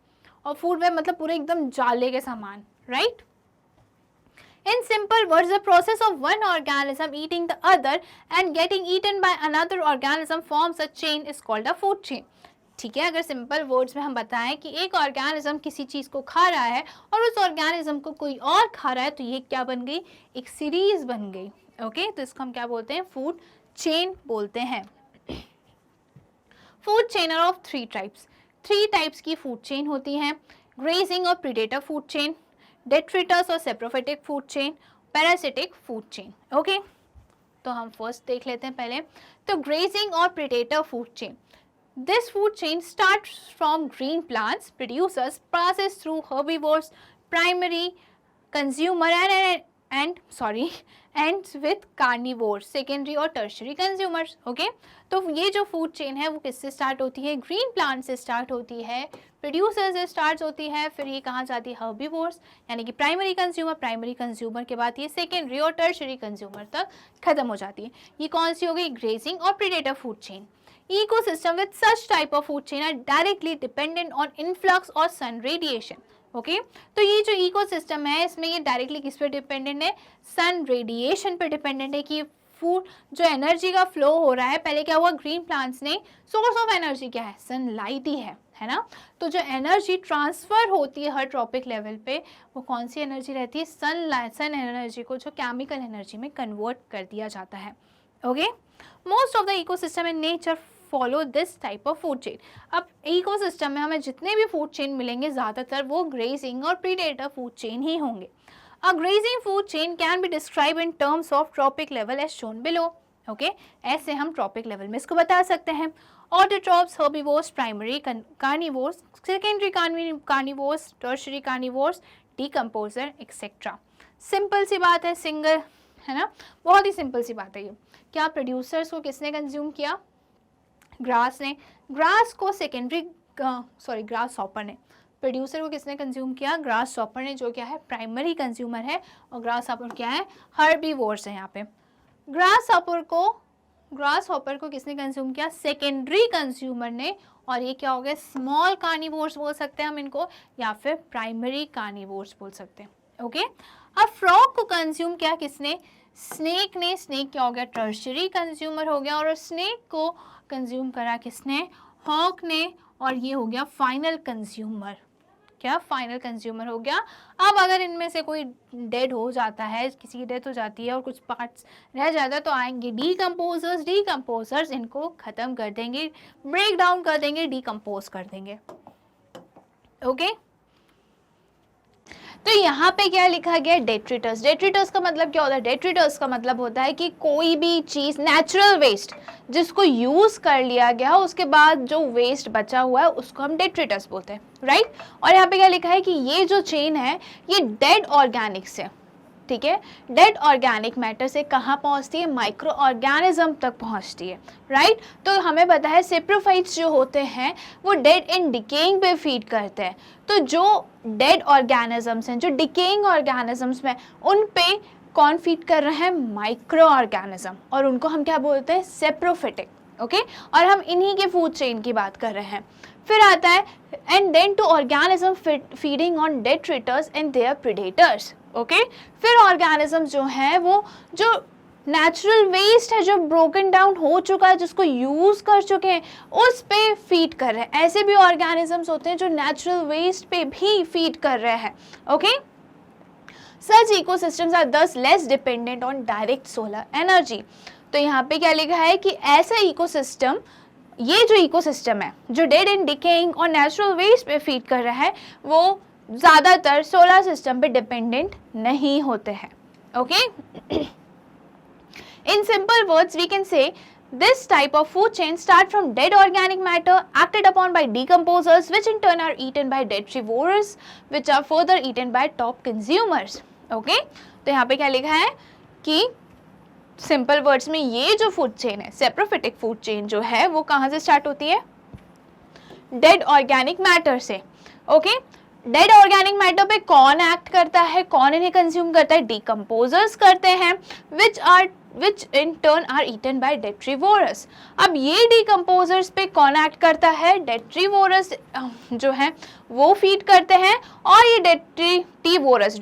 और फूड वेब मतलब पूरे एकदम जाले के समान, right? In simple words, the process of one organism eating the other and getting eaten by another organism forms a chain is called a food chain. ठीक है, अगर सिंपल वर्ड्स में हम बताएं कि एक ऑर्गेनिज्म किसी चीज़ को खा रहा है और उस ऑर्गेनिज्म को कोई और खा रहा है, तो ये क्या बन गई? एक सीरीज बन गई। ओके, तो इसको हम क्या बोलते हैं? फूड चेन बोलते हैं। Food chain are of 3 types. 3 types की फूड चेन होती हैं। ग्रेजिंग और प्रीडेटर फूड चेन, डेट्रिटस और saprophytic food chain, parasitic food chain. Okay, तो हम फर्स्ट देख लेते हैं पहले। तो ग्रेजिंग और predator food chain, this food chain starts from green plants producers, passes through herbivores, primary consumer ends with carnivores, secondary और tertiary consumers. ओके, तो ये जो फूड चेन है वो किससे स्टार्ट होती है? ग्रीन प्लांट से स्टार्ट होती है, प्रोड्यूसर से स्टार्ट होती है, फिर ये कहाँ जाती है? हर्बीवोर्स यानी कि प्राइमरी कंज्यूमर के बाद ये सेकेंडरी और टर्शरी कंज्यूमर तक खत्म हो जाती है। ये कौन सी हो गई? ग्रेजिंग और predator food chain. Ecosystem with such type of food chain are directly dependent on influx or sun radiation. Okay, तो ये जो इकोसिस्टम है इसमें ये डायरेक्टली किस पे डिपेंडेंट है? सन रेडिएशन पे डिपेंडेंट है कि फूड जो एनर्जी का फ्लो हो रहा है, पहले क्या हुआ? ग्रीन प्लांट्स ने सोर्स ऑफ एनर्जी क्या है? सनलाइट ही है ना? तो जो एनर्जी ट्रांसफर होती है हर ट्रॉपिक लेवल पे वो कौन सी एनर्जी रहती है? सन एनर्जी को जो केमिकल एनर्जी में कन्वर्ट कर दिया जाता है। Okay, most of the ecosystem in nature follow this type of food chain. अब इकोसिस्टम में हमें जितने भी फूड चेन मिलेंगे ज़्यादातर वो ग्रेजिंग और प्रीडेटर फूड चेन ही होंगे। A grazing food chain can be describe in terms of trophic level as shown below. Okay, ऐसे हम ट्रॉपिक लेवल में इसको बता सकते हैं। Autotrophs, herbivores, primary carnivores, secondary carnivores, tertiary carnivores, decomposer etcetera. Simple सी बात है, सिंगल है ना, बहुत ही सिंपल सी बात है ये। क्या प्रोड्यूसर्स को किसने कंज्यूम किया? ग्रास ने। ग्रास को सेकेंडरी ग्रास हॉपर ने। प्रोड्यूसर को किसने कंज्यूम किया? ग्रास हॉपर ने, जो क्या है प्राइमरी कंज्यूमर है, और ग्रास हॉपर क्या है? हर्बीवोर्स है यहाँ पे। ग्रास हॉपर को किसने कंज्यूम किया? सेकेंडरी कंज्यूमर ने, और ये क्या हो गया? स्मॉल कार्निवोर्स बोल सकते हैं हम इनको, या फिर प्राइमरी कार्निवोर्स बोल सकते हैं। ओके, अब फ्रॉग को कंज्यूम किया किसने? स्नेक ने। स्नेक क्या हो गया? टर्शियरी कंज्यूमर हो गया। और स्नेक को कंज्यूम करा किसने? हॉक ने, और ये हो गया फाइनल कंज्यूमर। क्या? फाइनल कंज्यूमर हो गया। अब अगर इनमें से कोई डेड हो जाता है, किसी की डेथ हो जाती है और कुछ पार्ट्स रह जाता है, तो आएंगे डीकम्पोजर्स। डीकम्पोजर्स इनको ख़त्म कर देंगे, ब्रेक डाउन कर देंगे, डीकम्पोज कर देंगे। ओके, तो यहाँ पे क्या लिखा गया? डेट्रिटस। डेट्रिटस का मतलब क्या होता है? डेट्रिटस का मतलब होता है कि कोई भी चीज़, नेचुरल वेस्ट जिसको यूज़ कर लिया गया, उसके बाद जो वेस्ट बचा हुआ है उसको हम डेट्रिटस बोलते हैं, राइट। और यहाँ पे क्या लिखा है कि ये जो चेन है ये डेड ऑर्गेनिक से, ठीक है, डेड ऑर्गेनिक मैटर से कहाँ पहुँचती है? माइक्रो ऑर्गेनिज्म तक पहुँचती है, राइट। तो हमें पता है सेप्रोफाइट्स जो होते हैं वो डेड एंड डिकेइंग पे फीड करते हैं। तो जो डेड ऑर्गेनिजम्स हैं, जो डिकेइंग ऑर्गेनिजम्स में, उन पे कौन फीड कर रहे हैं? माइक्रो ऑर्गेनिज्म, और उनको हम क्या बोलते हैं? सेप्रोफिटिक। ओके, और हम इन्हीं के फूड चेन की बात कर रहे हैं। फिर आता है and then to organism feeding on detritus and their predators. Okay, फिर ऑर्गेनिज्म जो है वो जो नेचुरल वेस्ट है, जो ब्रोकन डाउन हो चुका है, जिसको यूज़ कर चुके हैं, उस पे फीड कर रहे हैं। ऐसे भी ऑर्गेनिजम्स होते हैं जो नेचुरल वेस्ट पे भी फीड कर रहे हैं। ओके, सच इकोसिस्टम्स आर दस less dependent on direct solar energy. तो यहाँ पे क्या लिखा है कि ऐसा इकोसिस्टम, ये जो इकोसिस्टम है जो डेड एंड डिकेइंग और नेचुरल वेस्ट पे फीड कर रहा है, वो ज़्यादातर सोलर सिस्टम पे डिपेंडेंट नहीं होते हैं। Okay, in simple words we can say this type of food chain start from dead organic matter acted upon by decomposers, which in turn are eaten by detritivores, which are further eaten by top consumers. Okay, तो यहाँ पे क्या लिखा है कि सिंपल वर्ड्स में ये जो फूड चेन है, सेप्रोफिटिक फूड चेन जो है, वो कहाँ से स्टार्ट होती है? डेड ऑर्गेनिक मैटर से। ओके, डेड ऑर्गेनिक मैटर पे कौन एक्ट करता है, कौन इन्हें कंज्यूम करता है? डीकम्पोजर्स करते हैं, which in turn are eaten by detrivorous। अब ये डीकम्पोजर्स पे कौन एक्ट करता है? डेट्रीवोरस जो है वो फीड करते हैं, और ये डेट्रीटिवोरस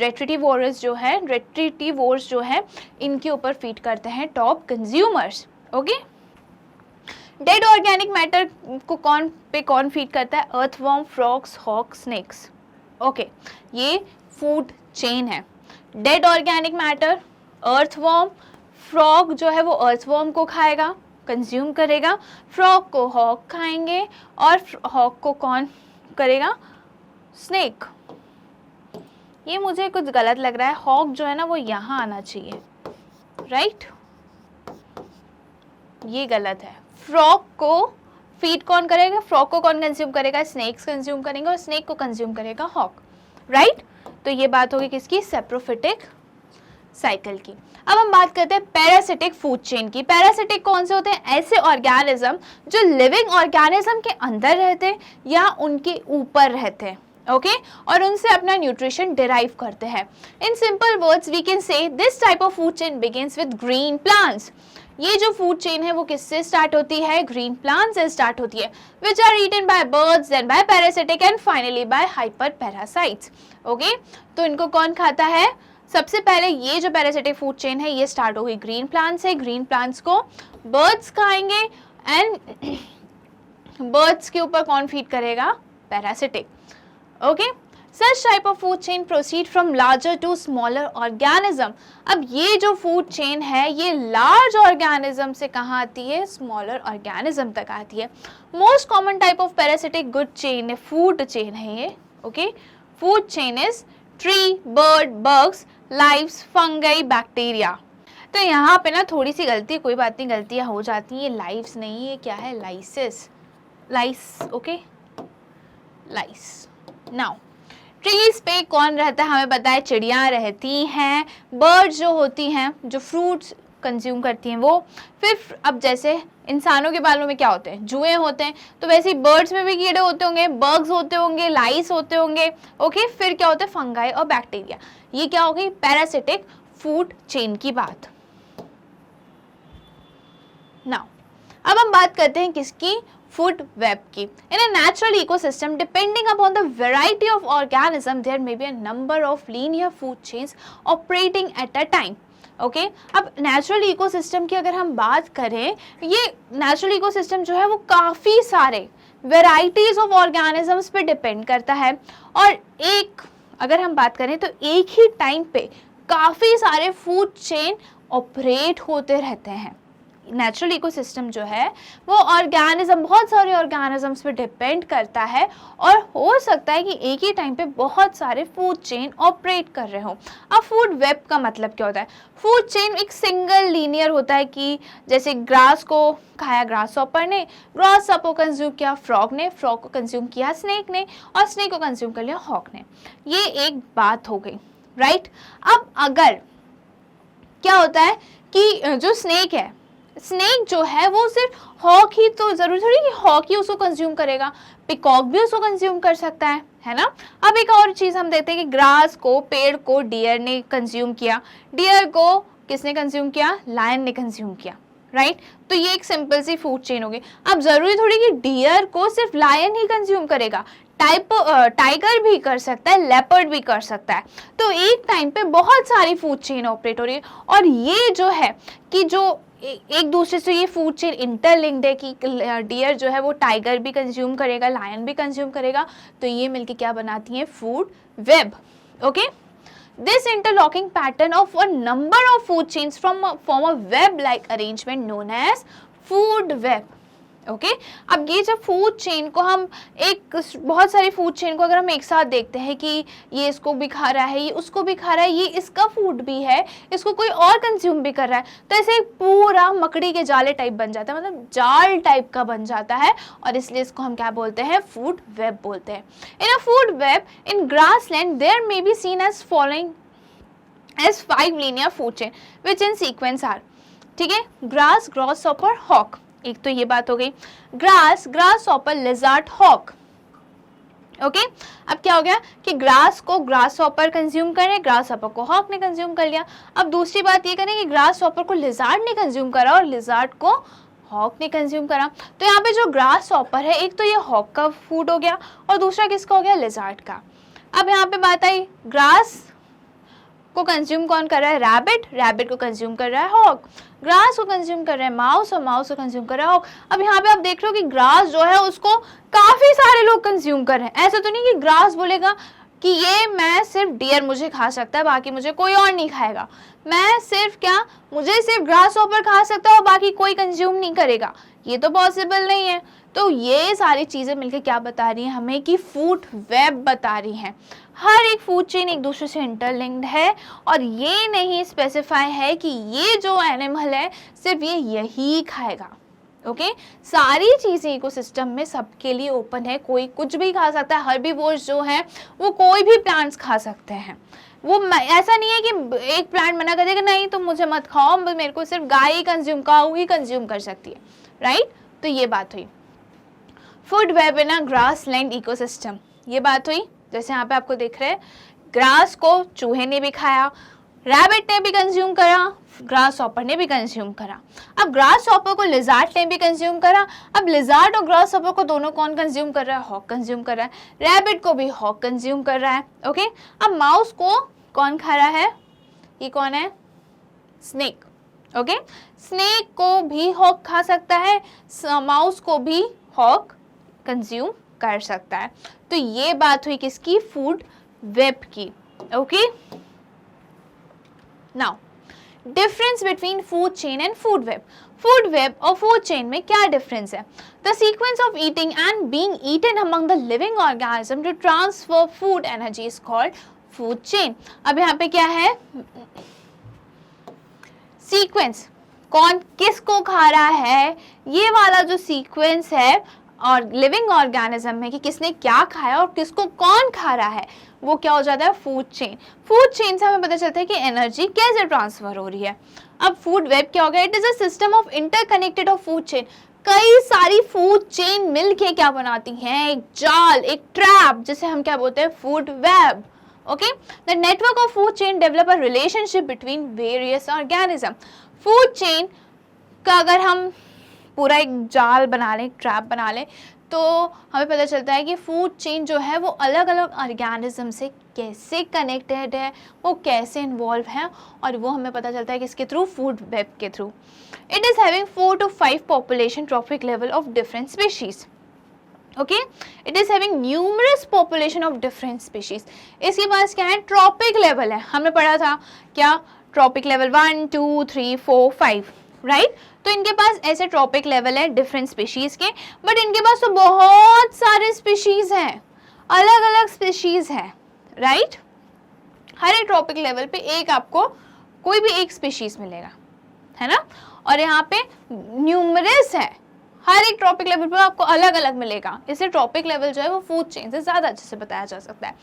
जो है इनके ऊपर फीड करते हैं top consumers. Okay, dead organic matter को कौन फीड करता है? Earthworm, frogs, hawk, snakes. Okay, ये फूड चेन है। Dead organic matter, earthworm, frog जो है वो अर्थवर्म को खाएगा, कंज्यूम करेगा, फ्रॉग को हॉक खाएंगे, और हॉक को कौन करेगा? स्नेक। ये मुझे कुछ गलत लग रहा है, हॉक जो है ना वो यहाँ आना चाहिए, राइट, ये गलत है। फ्रॉग को फीड कौन करेगा? फ्रॉग को कौन कंज्यूम करेगा? स्नेक्स कंज्यूम करेंगे, और स्नेक को कंज्यूम करेगा हॉक, राइट। तो ये बात होगी किसकी? सेप्रोफिटिक साइकिल की। अब हम बात करते हैं पैरासिटिक फूड चेन की। पैरासिटिक कौन से होते हैं? ऐसे ऑर्गेनिज्म जो लिविंग ऑर्गेनिज्म के अंदर रहते हैं या उनके ऊपर रहते हैं, ओके, और उनसे अपना न्यूट्रिशन डिराइव करते हैं। In simple words we can say this type of food chain begins with green plants. ये जो फूड चेन है वो किससे स्टार्ट होती है? ग्रीन प्लांट से स्टार्ट होती है, which are eaten by birds, then by parasitic and finally by hyper parasites. Okay, तो इनको कौन खाता है? सबसे पहले ये जो पैरासिटिक फूड चेन है ये स्टार्ट होगी ग्रीन प्लांट से। ग्रीन प्लांट्स को बर्ड्स खाएंगे, एंड बर्ड्स के ऊपर कौन फीड करेगा? Parasitic. Okay, Such type of food chain proceed from larger to smaller organism. अब ये जो food chain है ये large organism से कहाँ आती है, smaller organism तक आती है. Most common type of parasitic good chain है, food chain है ये. Okay, food chain is tree, bird, bugs, lives, fungi, bacteria. तो यहाँ पे ना थोड़ी सी गलती, कोई बात नहीं, गलतियाँ हो जाती हैं. ये लाइव्स नहीं है, क्या है, लाइसिस, लाइस. ओके, लाइस. नाउ ट्रीज पे कौन रहता है, हमें पता है चिड़ियाँ रहती हैं. बर्ड्स जो होती हैं, जो फ्रूट्स कंज्यूम करती हैं वो. फिर अब जैसे इंसानों के बालों में क्या होते हैं, जुएं होते हैं, तो वैसे ही बर्ड्स में भी कीड़े होते होंगे, बग्स होते होंगे, लाइस होते होंगे. ओके, फिर क्या होता है, फंगाई और बैक्टीरिया. ये क्या हो गई, पैरासिटिक फूड चेन की बात. नाउ अब हम बात करते हैं किसकी, फूड वेब की. In a natural ecosystem depending upon the variety of organism there may be a number of linear food chains operating at a time. Okay, अब नेचुरल इकोसिस्टम की अगर हम बात करें, ये नेचुरल इकोसिस्टम जो है वो काफ़ी सारे वेराइटीज ऑफ ऑर्गेनिजम्स पे डिपेंड करता है. और एक अगर हम बात करें तो एक ही टाइम पे काफ़ी सारे फूड चेन ऑपरेट होते रहते हैं. नेचुरल इकोसिस्टम जो है वो ऑर्गेनिज्म, बहुत सारे ऑर्गेनिजम्स पे डिपेंड करता है और हो सकता है कि एक ही टाइम पे बहुत सारे फूड चेन ऑपरेट कर रहे हो. अब फूड वेब का मतलब क्या होता है, फूड चेन एक सिंगल लीनियर होता है कि जैसे ग्रास को खाया ग्रास हॉपर ने, ग्रास हॉपर को कंज्यूम किया फ्रॉग ने, फ्रॉग को कंज्यूम किया स्नेक ने, और स्नेक को कंज्यूम कर लिया हॉक ने. ये एक बात हो गई, राइट. अब अगर क्या होता है कि जो स्नेक है, स्नेक जो है वो सिर्फ हॉक ही, तो जरूरी थोड़ी कि हॉक ही उसको कंज्यूम करेगा, पिकॉक भी उसको कंज्यूम कर सकता है ना. अब एक और चीज़ हम देखते हैं कि ग्रास को, पेड़ को डियर ने कंज्यूम किया, डियर को किसने कंज्यूम किया, लायन ने कंज्यूम किया, राइट. तो ये एक सिंपल सी फूड चेन होगी. अब जरूरी थोड़ी कि डियर को सिर्फ लायन ही कंज्यूम करेगा, टाइगर भी कर सकता है, लेपर्ड भी कर सकता है. तो एक टाइम पे बहुत सारी फूड चेन ऑपरेट हो रही है. और ये जो है कि जो एक दूसरे से ये फूड चेन इंटरलिंक्ड है कि डियर जो है वो टाइगर भी कंज्यूम करेगा, लायन भी कंज्यूम करेगा, तो ये मिलके क्या बनाती हैं, food web. Okay, this interlocking pattern of a number of food chains from a web like arrangement known as food web. Okay, अब ये जब फूड चेन को हम एक, बहुत सारी फूड चेन को अगर हम एक साथ देखते हैं कि ये इसको भी खा रहा है, ये उसको भी खा रहा है, ये इसका फूड भी है, इसको कोई और कंज्यूम भी कर रहा है, तो ऐसे पूरा मकड़ी के जाले टाइप बन जाता है, मतलब जाल टाइप का बन जाता है. और इसलिए इसको हम क्या बोलते हैं, फूड वेब बोलते हैं. In a food web in grassland there may be seen as following as 5 linear food chain which in sequence are. ठीक है, ग्रास, ग्रासहॉपर, हॉक. एक तो ये बात हो गई, grass, grasshopper, lizard, hawk. Okay, अब क्या हो गया कि ग्रास को ग्रासहॉपर कंज्यूम करे, ग्रासहॉपर को हॉक ने कंज्यूम कर लिया. अब दूसरी बात ये करें कि ग्रासहॉपर को लिजर्ड ने कंज्यूम करा और लिजर्ड को हॉक ने कंज्यूम करा. तो यहाँ पे जो ग्रासहॉपर है, एक तो ये हॉक का फूड हो गया और दूसरा किसका हो गया, लिजर्ड का. अब यहाँ पे बात आई, ग्रास को कंज्यूम कौन कर रहा है, रैबिट, रैबिट को कंज्यूम कर रहा है हॉक, ग्रास को कंज्यूम कर रहा है माउस और माउस को कंज्यूम कर रहा है हॉक. अब यहाँ पे आप देख रहे हो कि ग्रास जो है उसको काफी सारे लोग कंज्यूम कर रहे हैं. ऐसा तो नहीं कि ग्रास बोलेगा कि ये मैं सिर्फ डियर मुझे खा सकता है, बाकी मुझे कोई और नहीं खाएगा, मैं सिर्फ क्या, मुझे सिर्फ ग्रासहॉपर खा सकता है और बाकी कोई कंज्यूम नहीं करेगा, ये तो पॉसिबल नहीं है. तो ये सारी चीज़ें मिलकर क्या बता रही हैं हमें कि फूड वेब बता रही हैं. हर एक फूड चेन एक दूसरे से इंटरलिंक्ड है और ये नहीं स्पेसिफाई है कि ये जो एनिमल है सिर्फ ये यही खाएगा. ओके, सारी चीज़ें इकोसिस्टम में सबके लिए ओपन है, कोई कुछ भी खा सकता है. हर्बीवोर्स जो हैं वो कोई भी प्लांट्स खा सकते हैं. वो ऐसा नहीं है कि एक प्लांट मना कर देगा नहीं तुम मुझे मत खाओ, मेरे को सिर्फ गाय ही कंज्यूम, काऊ ही कंज्यूम कर सकती है, राइट. तो ये बात हुई फूड वेब इन अ ग्रासलैंड इकोसिस्टम. ये बात हुई. जैसे यहाँ पे आपको दिख रहे हैं, ग्रास को चूहे ने भी खाया, रैबिट ने भी कंज्यूम करा, ग्रासहॉपर ने भी कंज्यूम करा. अब ग्रासहॉपर को लिजर्ड ने भी कंज्यूम करा. अब लिजर्ड और ग्रासहॉपर को दोनों कौन कंज्यूम कर रहा है, हॉक कंज्यूम कर रहा है. रैबिट को भी हॉक कंज्यूम कर रहा है. ओके, अब माउस को कौन खा रहा है, ये कौन है, स्नेक. ओके, स्नेक को भी हॉक खा सकता है, माउस को भी हॉक कंज्यूम कर सकता है. तो ये बात हुई किसकी, फूड वेब की। Okay, now difference between food chain and food web. Food web और फूड चेन में क्या डिफरेंस है? The sequence of eating and being eaten among the living organism to transfer food energy is called food chain. अब यहाँ पे क्या है? सीक्वेंस, कौन किसको खा रहा है, ये वाला जो सीक्वेंस है और लिविंग ऑर्गेनिज्म में कि किसने क्या खाया और किसको कौन खा रहा है, वो क्या हो जाता है? Food chain. फूड चेन से हमें पता चलता है कि एनर्जी कैसे ट्रांसफर हो रही है। अब फूड वेब क्या हो गया? It is a system of interconnected of food chain. कई सारी फूड चेन मिलके क्या बनाती हैं? एक जाल, एक ट्रैप, जिसे हम क्या बोलते हैं? Food web. Okay, the network of food chain develop a relationship between various organism. Food chain का अगर हम पूरा एक जाल बना लें, एक ट्रैप बना लें, तो हमें पता चलता है कि फूड चेन जो है वो अलग अलग ऑर्गेनिज्म से कैसे कनेक्टेड है, वो कैसे इन्वॉल्व है, और वो हमें पता चलता है किसके थ्रू? फूड वेब के through. It is having 4 to 5 population trophic level of different species. Okay, it is having numerous population of different species. इसके पास क्या है? ट्रॉपिक लेवल है। हमने पढ़ा था क्या? Trophic level 1, 2, 3, 4, 5, right? तो इनके पास ऐसे ट्रॉपिक लेवल है डिफरेंट स्पीशीज के, बट इनके पास तो बहुत सारे स्पीशीज हैं, अलग अलग स्पीशीज हैं, राइट? हर एक ट्रॉपिक लेवल पे एक आपको कोई भी एक स्पीशीज मिलेगा, है ना? और यहाँ पे न्यूमरस है, हर एक ट्रॉपिक लेवल पर आपको अलग अलग मिलेगा। इससे ट्रॉपिक लेवल जो है वो फूड चेन से ज़्यादा अच्छे से बताया जा सकता है।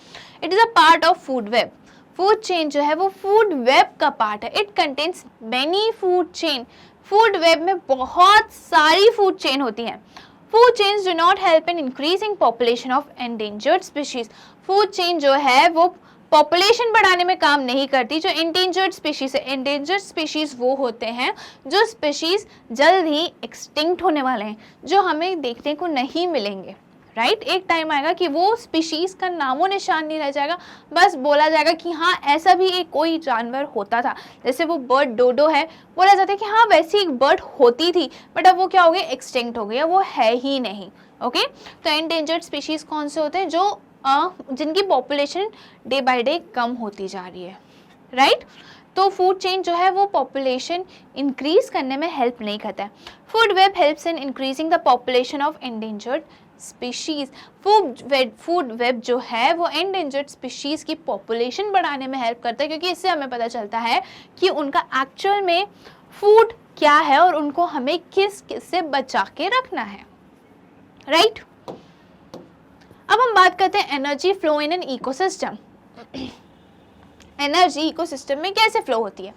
It is a part of food web. Food chain जो है वो फूड वेब का पार्ट है। It contains many food chain. Food web में बहुत सारी फूड चेन होती हैं। Food chains do not help in increasing population of endangered species. Food chain जो है वो पॉपुलेशन बढ़ाने में काम नहीं करती। जो एंडेंजर्ड स्पीशीज है, एंडेंजर्ड स्पीशीज वो होते हैं जो स्पीशीज जल्द ही एक्सटिंक्ट होने वाले हैं, जो हमें देखने को नहीं मिलेंगे, राइट? एक टाइम आएगा कि वो स्पीशीज का नामो निशान नहीं रह जाएगा, बस बोला जाएगा कि हाँ ऐसा भी एक कोई जानवर होता था। जैसे वो बर्ड डोडो है, बोला जाता है कि हाँ वैसी एक बर्ड होती थी, बट अब वो क्या हो गई? एक्सटिंक्ट हो गई, वो है ही नहीं। ओके, तो एंडेंजर्ड स्पीशीज कौन से होते हैं? जो जिनकी पॉपुलेशन डे बाय डे कम होती जा रही है, राइट? तो फूड चेन जो है वो पॉपुलेशन इंक्रीज करने में हेल्प नहीं करता है। Food web helps in increasing the population of endangered species. Food web जो है वो एंडेंजर्ड स्पीशीज की पॉपुलेशन बढ़ाने में हेल्प करता है, क्योंकि इससे हमें पता चलता है कि उनका एक्चुअल में फूड क्या है और उनको हमें किस किस से बचा के रखना है, राइट? अब हम बात करते हैं energy flow in an ecosystem. Energy ecosystem में कैसे फ्लो होती है?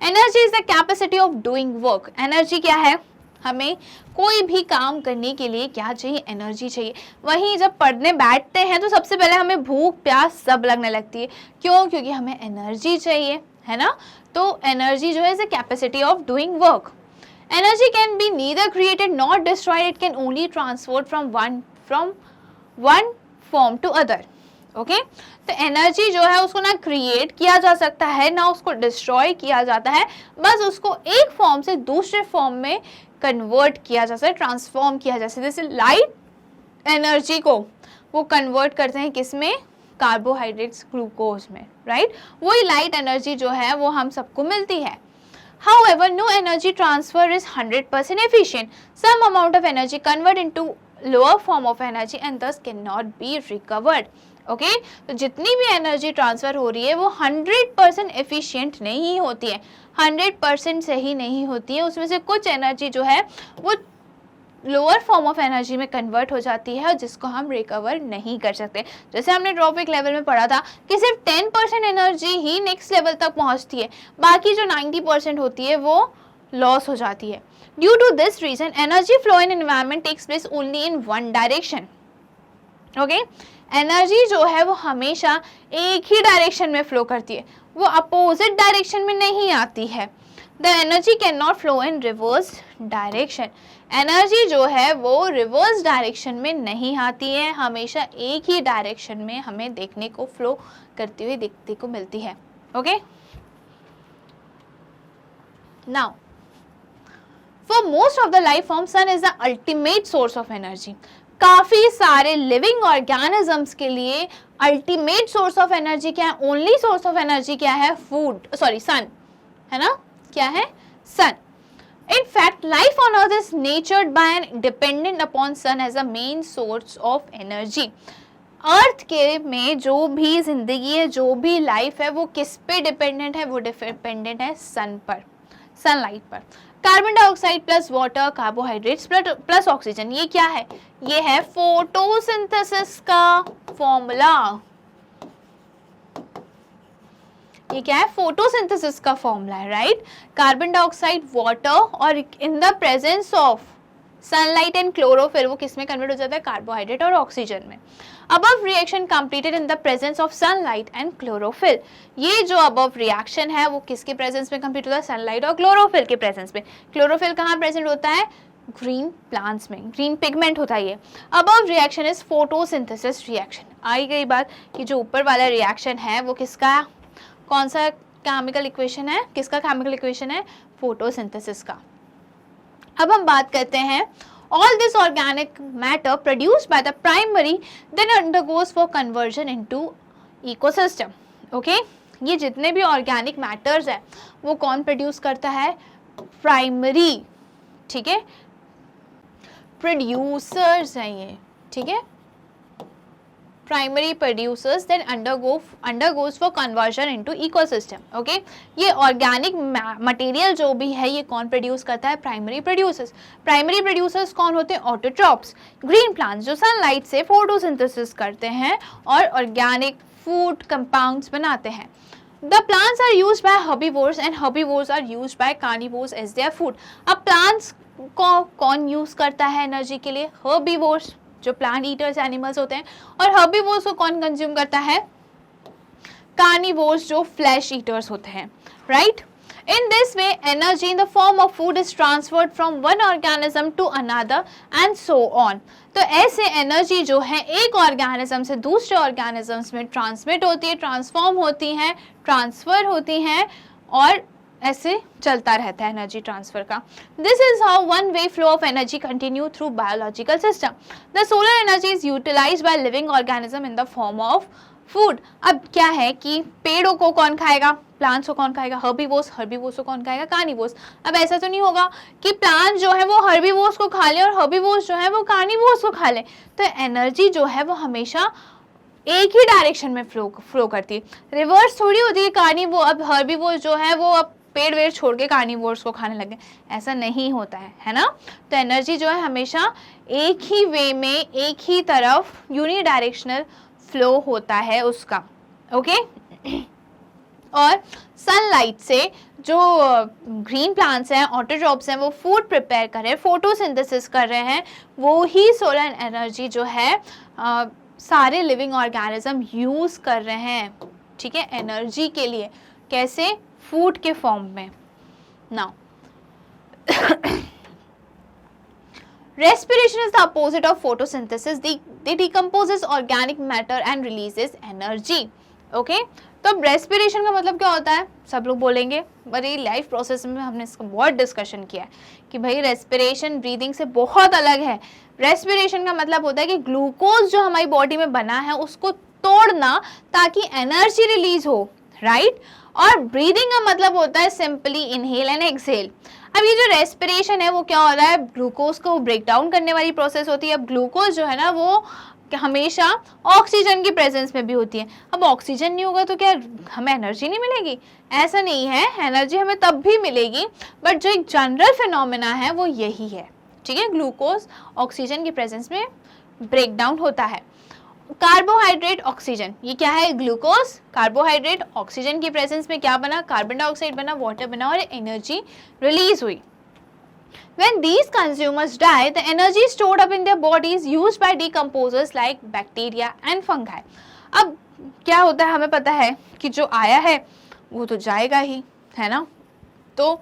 Energy is the capacity of doing work. Energy क्या है? हमें कोई भी काम करने के लिए क्या चाहिए? एनर्जी चाहिए। वहीं जब पढ़ने बैठते हैं तो सबसे पहले हमें भूख प्यास सब लगने लगती है। क्यों? क्योंकि हमें एनर्जी चाहिए, है ना? तो एनर्जी जो है is the capacity of doing work. Energy can be neither created not destroyed, it can only transfer from one form to other. Okay, तो एनर्जी जो है उसको ना क्रिएट किया जा सकता है ना उसको डिस्ट्रॉय किया जाता है, बस उसको एक फॉर्म से दूसरे फॉर्म में कन्वर्ट किया जा सकता है, ट्रांसफॉर्म किया जा सकता है। जैसे लाइट एनर्जी को वो कन्वर्ट करते हैं किस में? कार्बोहाइड्रेट्स, ग्लूकोज में, राइट? वही लाइट एनर्जी जो है वो हम सबको मिलती है। However, no energy transfer is 100% efficient. Some amount of energy convert into lower form of energy and thus cannot be recovered. Okay? तो जितनी भी एनर्जी ट्रांसफर हो रही है वो 100% एफिशिएंट नहीं होती है, 100% सही नहीं होती है। उसमें से कुछ एनर्जी जो है वो लोअर फॉर्म ऑफ एनर्जी में कन्वर्ट हो जाती है और जिसको हम रिकवर नहीं कर सकते। जैसे हमने ट्रॉपिक लेवल में पढ़ा था कि सिर्फ 10% एनर्जी ही नेक्स्ट लेवल तक पहुंचती है, बाकी जो 90% होती है वो लॉस हो जाती है। Due to this reason energy flow in environment takes place only in one direction. Okay, energy जो है वो हमेशा एक ही डायरेक्शन में फ्लो करती है, वो अपोजिट डायरेक्शन में नहीं आती है। The energy can not flow in reverse direction. Energy जो है वो रिवर्स डायरेक्शन में नहीं आती है, हमेशा एक ही डायरेक्शन में हमें देखने को फ्लो करती हुई देखने को मिलती है। Okay, now for most of the life form sun is the ultimate source of energy. काफी सारे लिविंग ऑर्गेनिजम्स के लिए अल्टीमेट सोर्स ऑफ एनर्जी क्या है, ओनली सोर्स ऑफ एनर्जी क्या है, फूड, सॉरी सन, है ना, क्या है, सन. In fact, life on Earth is nurtured by and dependent upon sun as a main source of energy. अर्थ के में जो भी जिंदगी है, जो भी लाइफ है, वो किस पे डिपेंडेंट है, वो डिपेंडेंट है सन पर, सनलाइट पर. Carbon dioxide plus water, carbohydrates plus oxygen, ये क्या है, ये है फोटोसिंथेसिस का फॉर्मूला. ये क्या है, फोटोसिंथेसिस का फॉर्मूला है, राइट. कार्बन डाइऑक्साइड, वाटर और in the presence of sunlight and chlorophyll वो किस में कन्वर्ट हो जाता है, कार्बोहाइड्रेट और ऑक्सीजन में. Above reaction completed in the presence of sunlight and chlorophyll. ये जो अबव रिएक्शन है वो किसके प्रेजेंस में कंप्लीट होता है, सनलाइट और क्लोरोफिल के प्रेजेंस में. क्लोरोफिल कहाँ प्रेजेंट होता है, ग्रीन प्लांट्स में, ग्रीन पिगमेंट होता है ये. Above reaction is photosynthesis reaction. आई गई बात कि जो ऊपर वाला रिएक्शन है वो किसका, कौन सा केमिकल इक्वेशन है, किसका केमिकल इक्वेशन है, फोटोसिंथेसिस का. अब हम बात करते हैं all this organic matter produced by the primary then undergoes for conversion into ecosystem. okay? ये जितने भी ऑर्गेनिक मैटर्स है वो कौन प्रोड्यूस करता है, प्राइमरी, ठीक है, प्रोड्यूसर्स हैं ये, ठीक है, primary producers then undergoes for conversion into ecosystem. okay? ये ऑर्गेनिक मटेरियल जो भी है ये कौन प्रोड्यूस करता है, प्राइमरी प्रोड्यूसर्स. प्राइमरी प्रोड्यूसर्स कौन होते हैं, ऑटोट्रॉप्स, ग्रीन प्लांट्स जो सनलाइट से फोटोसिंथेसिस करते हैं और ऑर्गेनिक फूड कंपाउंड्स बनाते हैं. The plants are used by herbivores and herbivores are used by carnivores as their food. अब plants को कौन यूज करता है एनर्जी के लिए, herbivores जो प्लांट ईटर्स एनिमल्स होते हैं, और हर्बीवोर्स को कौन कंज्यूम करता है, कार्निवोर्स जो फ्लैश ईटर्स होते हैं, right. In this way energy in the form of food is transferred from one organism to another and so on. तो ऐसे एनर्जी जो है एक ऑर्गेनिज्म से दूसरे ऑर्गेनिजम्स में ट्रांसमिट होती है, ट्रांसफॉर्म होती हैं, ट्रांसफर होती हैं और ऐसे चलता रहता है एनर्जी ट्रांसफर का. This is how one way flow of energy continue through biological system. The solar energy is utilised by living organism in the form of food. अब क्या है कि पेड़ों को कौन खाएगा, प्लांट्स को कौन खाएगा, हर्बीवोर्स, हर्बीवोर्स को कौन खाएगा, कार्निवोर्स. अब ऐसा तो नहीं होगा कि प्लांट जो है वो हर्बीवोर्स को खा ले और हर्बीवोर्स जो है वो कार्निवोर्स को खा ले. तो एनर्जी जो है वो हमेशा एक ही डायरेक्शन में फ्लो करती है, रिवर्स थोड़ी होती है. कार्निवोर, अब हर्बीवोर्स जो है वो अब पेड़ वेड़ छोड़ के कार्निवोर्स को खाने लगे, ऐसा नहीं होता है ना. तो एनर्जी जो है हमेशा एक ही वे में, एक ही तरफ, यूनिडायरेक्शनल फ्लो होता है उसका. ओके और सनलाइट से जो ग्रीन प्लांट्स हैं, ऑटोट्रॉप्स हैं, वो फूड प्रिपेयर कर रहे हैं, फोटोसिंथेसिस कर रहे हैं, वो ही सोलर एनर्जी जो है सारे लिविंग ऑर्गेनिज्म यूज कर रहे हैं, ठीक है, एनर्जी के लिए. कैसे, फूड के फॉर्म में. Now respiration is the opposite of photosynthesis. They decomposes organic matter and releases energy. okay? तो अब रेस्पिरेशन का मतलब क्या होता है, सब लोग बोलेंगे, बड़ी लाइफ प्रोसेस में हमने इसका बहुत डिस्कशन किया है कि भाई रेस्पिरेशन ब्रीदिंग से बहुत अलग है. रेस्पिरेशन का मतलब होता है कि ग्लूकोज जो हमारी बॉडी में बना है उसको तोड़ना ताकि एनर्जी रिलीज हो, राइट. और ब्रीदिंग का मतलब होता है सिंपली इनहेल एंड एक्सहेल. अब ये जो रेस्पिरेशन है वो क्या हो रहा है, ग्लूकोज को ब्रेक डाउन करने वाली प्रोसेस होती है. अब ग्लूकोज जो है ना वो हमेशा ऑक्सीजन की प्रेजेंस में भी होती है. अब ऑक्सीजन नहीं होगा तो क्या हमें एनर्जी नहीं मिलेगी, ऐसा नहीं है, एनर्जी हमें तब भी मिलेगी, बट जो एक जनरल फिनोमेना है वो यही है, ठीक है. ग्लूकोज ऑक्सीजन की प्रेजेंस में ब्रेक डाउन होता है. कार्बोहाइड्रेट, ऑक्सीजन, ये क्या है, ग्लूकोज, कार्बोहाइड्रेट, ऑक्सीजन की प्रेजेंस में क्या बना, कार्बन डाइऑक्साइड बना, वाटर बना और एनर्जी रिलीज हुई. When these consumers die, the energy stored up in their body is used by decomposers like bacteria and fungi. अब क्या होता है, हमें पता है कि जो आया है वो तो जाएगा ही, है ना. तो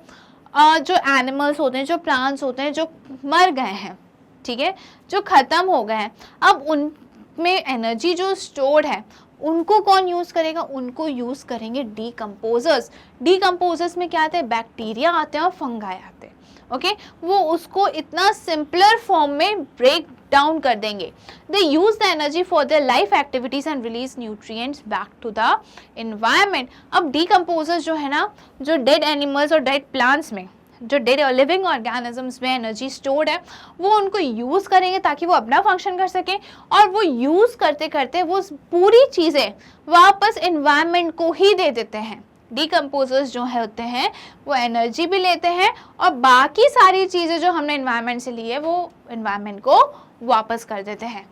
जो एनिमल्स होते हैं, जो प्लांट्स होते हैं, जो मर गए हैं, ठीक है, जो खत्म हो गए हैं, अब उनमें एनर्जी जो स्टोर्ड है उनको कौन यूज करेगा, उनको यूज करेंगे डीकम्पोजर्स. डीकम्पोजर्स में क्या आते हैं, बैक्टीरिया आते हैं और फंगाई आते हैं. ओके वो उसको इतना सिंपलर फॉर्म में ब्रेक डाउन कर देंगे. They use the energy for their life activities and release nutrients back to the environment. अब डीकम्पोजर्स जो है ना, जो डेड एनिमल्स और डेड प्लांट्स में, जो डेड और लिविंग ऑर्गेनिजम्स में एनर्जी स्टोर्ड है, वो उनको यूज़ करेंगे ताकि वो अपना फंक्शन कर सकें, और वो यूज़ करते करते वो पूरी चीज़ें वापस एनवायरनमेंट को ही दे देते हैं. डीकम्पोजर्स जो है होते हैं वो एनर्जी भी लेते हैं और बाकी सारी चीज़ें जो हमने एनवायरनमेंट से ली है वो एनवायरनमेंट को वापस कर देते हैं.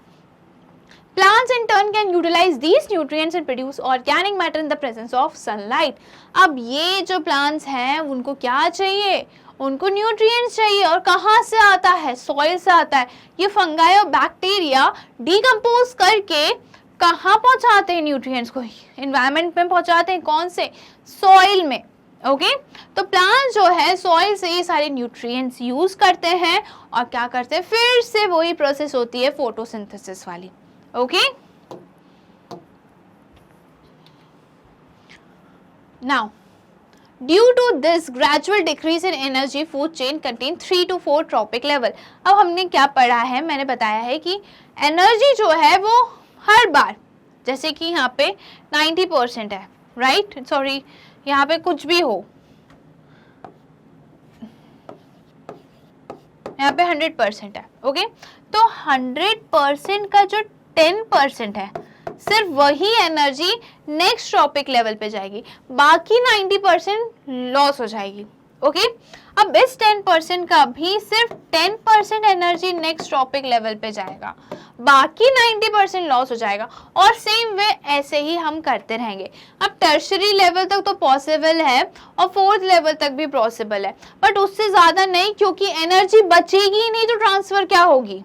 Plants in turn can utilize these nutrients and produce organic matter in the presence of sunlight. अब ये जो plants हैं उनको क्या चाहिए, उनको nutrients चाहिए, और कहाँ से आता है, soil से आता है. ये fungi और bacteria decompose करके कहाँ पहुँचाते हैं nutrients को, environment में पहुँचाते हैं. कौन से, soil में. ओके तो प्लांट जो है सॉइल से ये सारे न्यूट्रिएंट्स यूज करते हैं और क्या करते हैं, फिर से वही प्रोसेस होती है फोटोसिंथेसिस वाली. Okay, now due to this gradual decrease in energy, food chain contain 3 to 4 trophic level. अब हमने क्या पढ़ा है, मैंने बताया है कि एनर्जी जो है वो हर बार, जैसे कि यहाँ पे 90% है, राइट, सॉरी यहाँ पे कुछ भी हो, यहाँ पे 100% है. ओके तो 100% का जो 10% है, सिर्फ वही एनर्जी नेक्स्ट ट्रॉपिक लेवल पे जाएगी, बाकी 90% लॉस हो जाएगी. ओके अब इस 10% का भी सिर्फ 10% एनर्जी नेक्स्ट ट्रॉपिक लेवल पे जाएगा, बाकी 90% लॉस हो जाएगा. और सेम वे ऐसे ही हम करते रहेंगे. अब टर्शरी लेवल तक तो पॉसिबल है और फोर्थ लेवल तक भी पॉसिबल है, बट उससे ज़्यादा नहीं, क्योंकि एनर्जी बचेगी ही नहीं तो ट्रांसफ़र क्या होगी.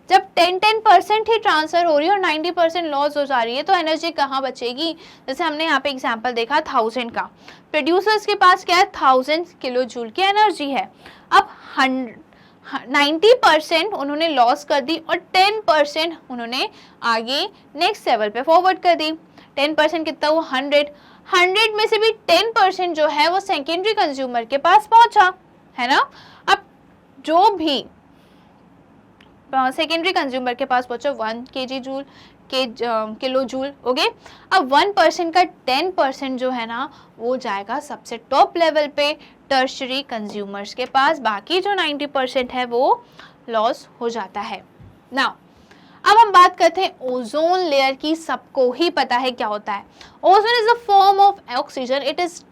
जब 10% ही ट्रांसफर हो रही है और 90% लॉस हो जा रही है तो एनर्जी कहाँ बचेगी. जैसे हमने यहाँ पे एग्जांपल देखा 1000 का, प्रोड्यूसर्स के पास क्या है, 1000 किलो जूल की एनर्जी है. अब 90% उन्होंने लॉस कर दी और 10% उन्होंने आगे नेक्स्ट लेवल पे फॉरवर्ड कर दी. 10% कितना हुआ, 100 में से भी 10% जो है वो सेकेंडरी कंज्यूमर के पास पहुंचा, है ना. अब जो भी सेकेंडरी कंज्यूमर के पास पहुंचा 1 किलो जूल. ओके अब 1% का 10% जो है ना वो जाएगा सबसे टॉप लेवल पे टर्शरी कंज्यूमर्स के पास, बाकी जो 90% है वो लॉस हो जाता है. नाउ अब हम बात करते हैं ओजोन लेयर की. सबको ही पता है क्या होता है. Ozone is a form of oxygen. It is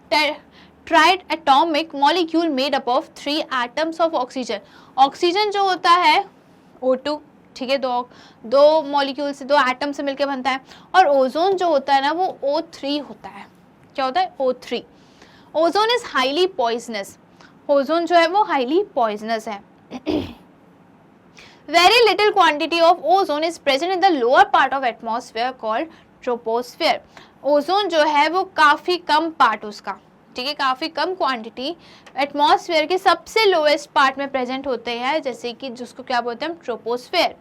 tried atomic molecule made up of 3 atoms of oxygen. Oxygen जो होता है O2, ठीक है, दो मॉलिक्यूल से, 2 एटम से मिलकर बनता है. और ओजोन जो होता है ना वो O3 होता है. क्या होता है, O3. Ozone is highly poisonous. Ozone जो है वो हाईली पॉइजनस है. Very little quantity of ozone is present in the lower part of atmosphere called troposphere. Ozone जो है वो काफ़ी कम पार्ट उसका, ठीक है, काफ़ी कम क्वांटिटी एटमॉस्फेयर के सबसे लोएस्ट पार्ट में प्रेजेंट होते हैं, जैसे कि जिसको क्या बोलते हैं, troposphere.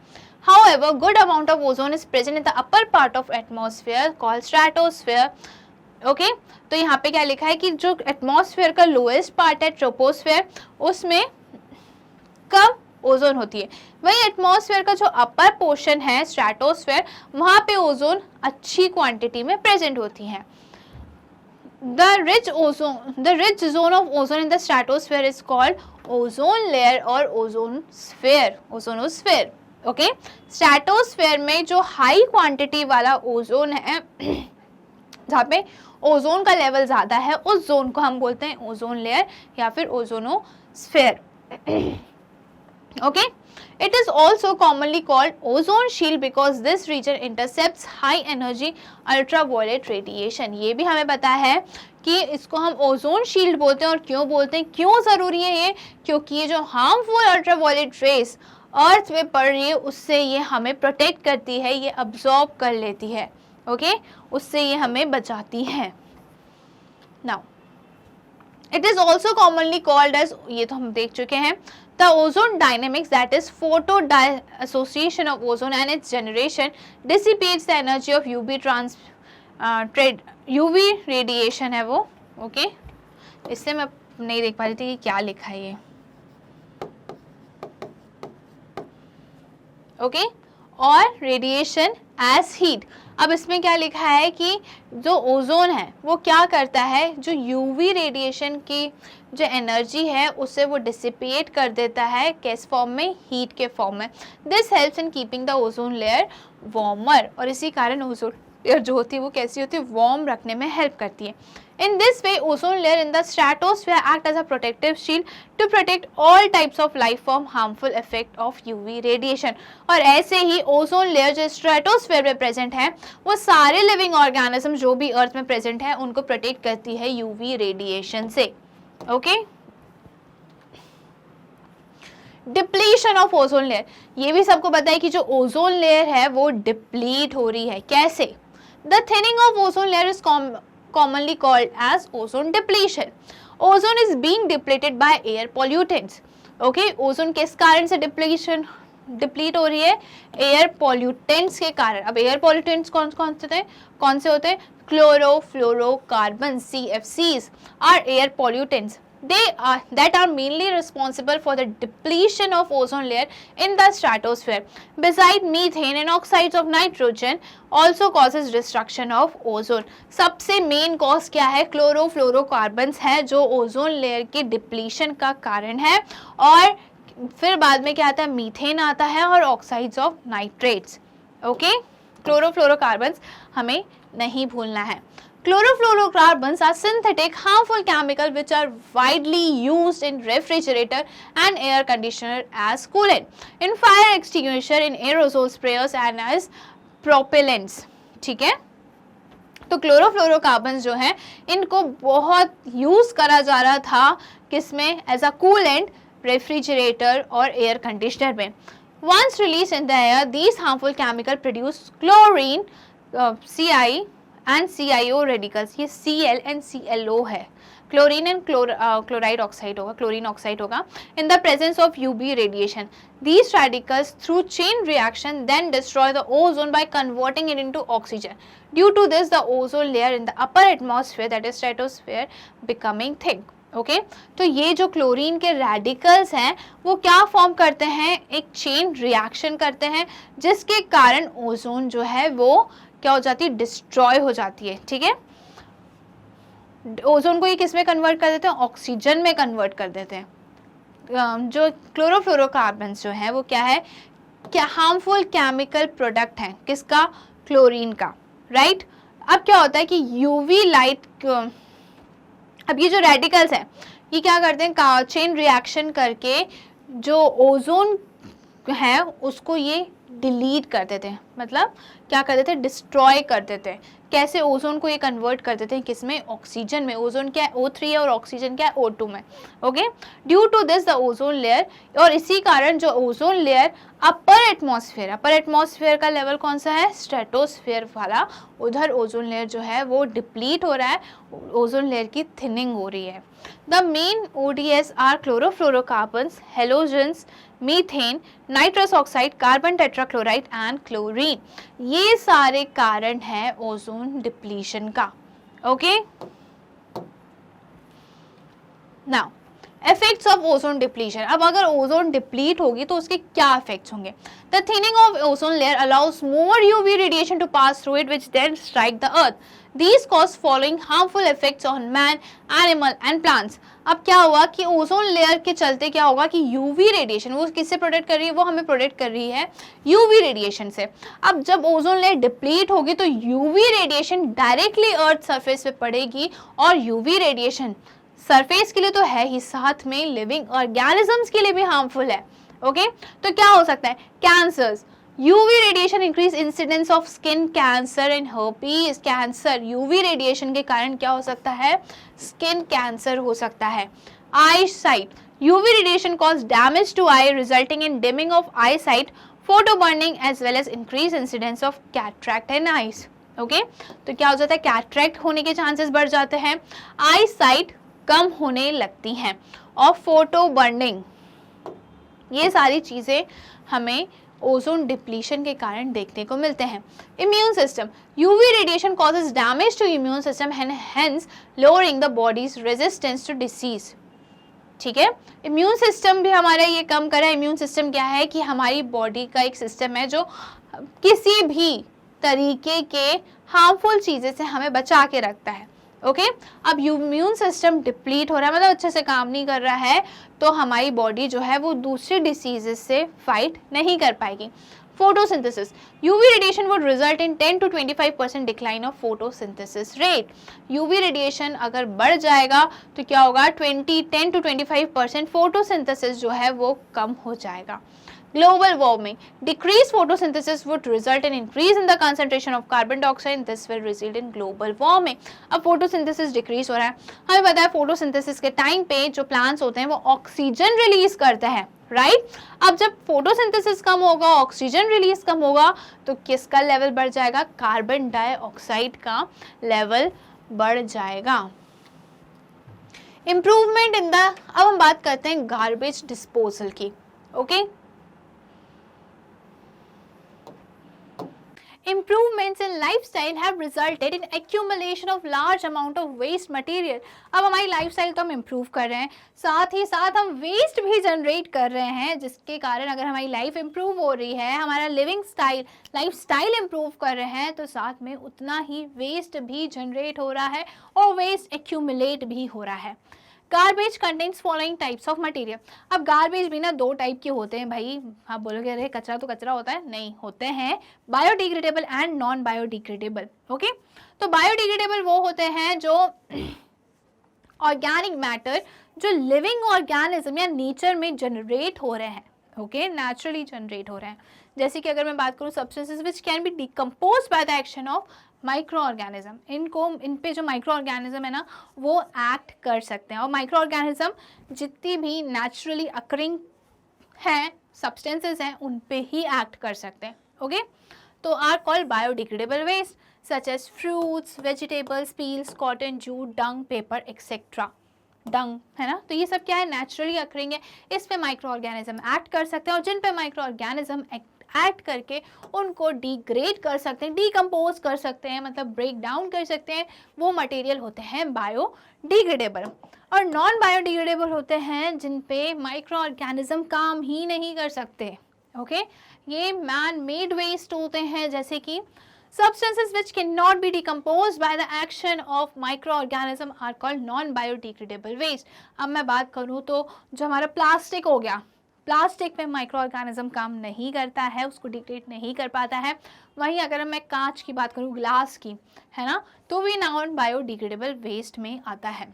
However good amount of ozone is present in the upper part of atmosphere called stratosphere. Okay तो यहाँ पे क्या लिखा है कि जो एटमॉस्फेयर का लोएस्ट पार्ट है ट्रोपोस्फेयर, उसमें कम ओजोन होती है. वही एटमॉस्फेयर का जो अपर पोर्शन है स्ट्रेटोस्फेयर, वहाँ पे ओजोन अच्छी क्वांटिटी में प्रेजेंट होती है. The rich zone of ozone in the stratosphere is called ozone layer or ozonosphere. Okay, stratosphere में जो हाई क्वांटिटी वाला ओजोन है, जहाँ पे ओजोन का लेवल ज़्यादा है, उस जोन को हम बोलते हैं ओजोन लेयर या फिर ozonosphere. Okay, it is also commonly called ozone shield because this region intercepts high energy ultraviolet radiation. ये भी हमें पता है कि इसको हम ओजोन शील्ड बोलते हैं. और क्यों बोलते हैं, क्यों ज़रूरी है ये, क्योंकि ये जो हार्मफुल अल्ट्रावायलेट रेस अर्थ में पड़ रही है उससे ये हमें प्रोटेक्ट करती है, ये अब्जॉर्ब कर लेती है. ओके उससे ये हमें बचाती है. Now it is also commonly called as, ये तो हम देख चुके हैं, the ozone dynamics, that is photo dissociation of ozone and its generation dissipates the energy of UV radiation है वो. ओके इससे मैं नहीं देख पा रही थी कि क्या लिखा है ये. ओके, और रेडिएशन एज हीट। अब इसमें क्या लिखा है कि जो ओजोन है वो क्या करता है, जो यूवी रेडिएशन की जो एनर्जी है उससे वो डिसिपेट कर देता है, किस फॉर्म में, हीट के फॉर्म में। This helps in keeping the ozone layer warmer, और इसी कारण ओजोन लेयर जो होती है वो कैसी होती है, वार्म रखने में हेल्प करती है। In this way, ozone layer in the stratosphere act as a protective shield to protect all types of life from harmful effect of UV radiation। और ऐसे ही ओजोन लेयर जो स्ट्रेटोस्फेयर में प्रेजेंट है वो सारे लिविंग ऑर्गेनिज्म जो भी अर्थ में प्रेजेंट है उनको प्रोटेक्ट करती है यूवी रेडिएशन से। Okay, depletion of ozone layer, ये भी सबको पता है कि जो ओजोन लेयर है वो डिप्लीट हो रही है। कैसे? The thinning of ozone layer is commonly called as ozone depletion। Ozone is being depleted by air pollutants। Okay, ozone किस कारण से डिप्लीट हो रही है? एयर पॉल्यूटेंट्स के कारण। अब एयर पॉल्यूटेंट्स कौन से होते हैं? Chlorofluorocarbon, CFCs are air pollutants। that are mainly responsible for the depletion of ozone layer in the stratosphere। Besides, methane and oxides of nitrogen also causes destruction of ozone। सबसे मेन कॉज क्या है? क्लोरोफ्लोरोकार्बन्स है जो ओजोन लेयर के डिप्लीशन का कारण है, और फिर बाद में क्या आता है? मीथेन आता है और oxides of nitrates. Okay, chlorofluorocarbons हमें नहीं भूलना है। Chlorofluorocarbons are synthetic harmful chemicals which are widely used in refrigerator and air conditioner as coolant, in fire extinguisher, in aerosol sprayers and as propellants। ठीक है, तो क्लोरोफ्लोरोकार्बन्स जो हैं इनको बहुत यूज करा जा रहा था किसमें? एज अ कूलेंट, रेफ्रिजरेटर और एयर कंडीशनर में। Once released in the air, these harmful chemical produce chlorine, CI and CIO radicals. ये Cl एंड ClO है, क्लोरीन एंड क्लोराइड ऑक्साइड होगा, क्लोरीन ऑक्साइड होगा। In the presence of UV radiation, these radicals through chain reaction then destroy the ozone by converting it into oxygen। Due to this, the ozone layer in the upper atmosphere, that is stratosphere, becoming thick। Okay, तो ये जो क्लोरीन के रेडिकल्स हैं वो क्या फॉर्म करते हैं? एक चेन रिएक्शन करते हैं जिसके कारण ओजोन जो है वो क्या हो जाती है? डिस्ट्रॉय हो जाती है। ठीक है, ओजोन को ये किस में कन्वर्ट कर देते हैं? ऑक्सीजन में कन्वर्ट कर देते हैं। जो क्लोरोफ्लोरोकार्बन्स जो है वो क्या है? क्या हार्मफुल केमिकल प्रोडक्ट हैं, किसका? क्लोरीन का, राइट। अब क्या होता है कि यूवी लाइट, अब ये जो रेडिकल्स हैं ये क्या करते हैं? चेन रिएक्शन करके जो ओजोन है उसको ये डिलीट कर देते हैं, मतलब क्या कर देते हैं? डिस्ट्रॉय कर देते हैं। कैसे? ओजोन को ये कन्वर्ट कर देते हैं किसमें? ऑक्सीजन में। ओजोन क्या है? O3 है और ऑक्सीजन क्या है? O2 में। Okay, due to this the ozone layer, और इसी कारण जो ओजोन लेयर अपर एटमॉस्फेयर का लेवल कौन सा है? स्ट्रेटोस्फेयर वाला, उधर ओजोन लेयर जो है वो डिप्लीट हो रहा है, ओजोन लेयर की थिनिंग हो रही है। The main ODS are chlorofluorocarbons, halogens, methane, nitrous oxide, carbon tetrachloride and chlorine. ये सारे कारण हैं ओजोन डिप्लीशन का। Okay, now effects of ozone depletion. अब अगर ओजोन डिप्लीट होगी तो उसके क्या इफेक्ट्स होंगे? The thinning of ozone layer allows more UV radiation to pass through it which then strike the earth. These cause following harmful effects on man, animal and plants। अब क्या हुआ कि ओजोन लेयर के चलते क्या होगा कि यूवी रेडिएशन वो किससे प्रोटेक्ट कर रही है? वो हमें प्रोटेक्ट कर रही है यूवी रेडिएशन से। अब जब ओजोन लेयर डिप्लीट होगी तो UV radiation directly earth surface पे पड़ेगी, और यूवी रेडिएशन सरफेस के लिए तो है ही, साथ में लिविंग ऑर्गेनिजम्स के लिए भी हार्मफुल है। ओके, तो क्या हो सकता है? Cancers, UV radiation increase incidence of skin cancer and herpes cancer. UV radiation के कारण क्या हो सकता है? स्किन कैंसर हो सकता है। Eye sight, UV radiation cause damage to eye resulting in dimming of eye sight, photo burning as well as increase incidence of cataract in eyes. Okay, तो क्या हो जाता है? कैटरैक्ट होने के चांसेस बढ़ जाते हैं, आई साइट कम होने लगती हैं, और फोटो बर्निंग, ये सारी चीजें हमें ओजोन डिप्लीशन के कारण देखने को मिलते हैं। Immune system, UV radiation causes damage to immune system and hence lowering the body's resistance to disease. ठीक है। इम्यून सिस्टम भी हमारा ये कम कर रहा है। इम्यून सिस्टम क्या है कि हमारी बॉडी का एक सिस्टम है जो किसी भी तरीके के हार्मफुल चीज़ें से हमें बचा के रखता है। ओके अब इम्यून सिस्टम डिप्लीट हो रहा है, मतलब अच्छे से काम नहीं कर रहा है, तो हमारी बॉडी जो है वो दूसरी डिसीजेस से फाइट नहीं कर पाएगी। Photosynthesis. UV radiation would result in 10 to 25% decline of photosynthesis rate. UV radiation अगर बढ़ जाएगा तो क्या होगा, 10 to 25% photosynthesis जो है वो कम हो जाएगा। Global warming. Decreased photosynthesis would result in increase in the concentration of carbon dioxide. This will result in global warming. अब photosynthesis decrease हो रहा है, हमें पता है photosynthesis के टाइम पे जो plants होते हैं वो ऑक्सीजन रिलीज करते हैं, राइट अब जब फोटोसिंथेसिस कम होगा, ऑक्सीजन रिलीज कम होगा, तो किसका लेवल बढ़ जाएगा, कार्बन डाइऑक्साइड का लेवल बढ़ जाएगा। इंप्रूवमेंट इन द, अब हम बात करते हैं गार्बेज डिस्पोजल की। Okay Improvements in lifestyle have resulted in accumulation of large amount of waste material. अब हमारी लाइफस्टाइल तो हम इम्प्रूव कर रहे हैं, साथ ही साथ हम वेस्ट भी जनरेट कर रहे हैं, जिसके कारण अगर हमारी लाइफ इम्प्रूव हो रही है, हमारा लिविंग स्टाइल लाइफस्टाइल इम्प्रूव कर रहे हैं, तो साथ में उतना ही वेस्ट भी जनरेट हो रहा है और वेस्ट एक्यूमुलेट भी हो रहा है। Garbage contains following types of material. अब गार्बेज भी ना दो टाइप के होते हैं भाई, आप बोलोगे अरे कचरा तो कचरा होता है, नहीं, होते हैं biodegradable and non biodegradable. Okay तो बायोडिग्रेडेबल वो होते हैं जो ऑर्गेनिक मैटर जो लिविंग ऑर्गेनिज्म या नेचर में जनरेट हो रहे हैं, ओके नेचुरली जनरेट हो रहे हैं। जैसे कि अगर मैं बात करूँ substances which can be decompose by the action of micro organism, in पे जो माइक्रो ऑर्गेनिज्म है ना वो एक्ट कर सकते हैं, और माइक्रो ऑर्गेनिज्म जितनी भी नेचुरली अकरिंग हैं सब्सटेंसेस हैं उन पे ही एक्ट कर सकते हैं। ओके तो are called biodegradable waste such as fruits, vegetables, peels, cotton, jute, dung, paper etcetera. Dung है ना, तो ये सब क्या है, नेचुरली अकरिंग है, इस पे माइक्रो ऑर्गेनिज्म एक्ट कर सकते हैं, और जिन पे माइक्रो ऑर्गेनिज्म एक्ट करके उनको डिग्रेड कर सकते हैं, डिकम्पोज कर सकते हैं, मतलब ब्रेक डाउन कर सकते हैं, वो मटेरियल होते हैं बायोडिग्रेडेबल। और नॉन बायोडिग्रेडेबल होते हैं जिन पे माइक्रो ऑर्गेनिज्म काम ही नहीं कर सकते। ओके ये मैन मेड वेस्ट होते हैं, जैसे कि substances which cannot be decomposed by the action of microorganism are called non biodegradable waste। अब मैं बात करूँ तो जो हमारा प्लास्टिक हो गया, प्लास्टिक में माइक्रो ऑर्गेनिज्म काम नहीं करता है, उसको डिग्रेड नहीं कर पाता है। वहीं अगर मैं कांच की बात करूँ, ग्लास की, है ना, तो भी नॉन बायोडिग्रेडेबल वेस्ट में आता है।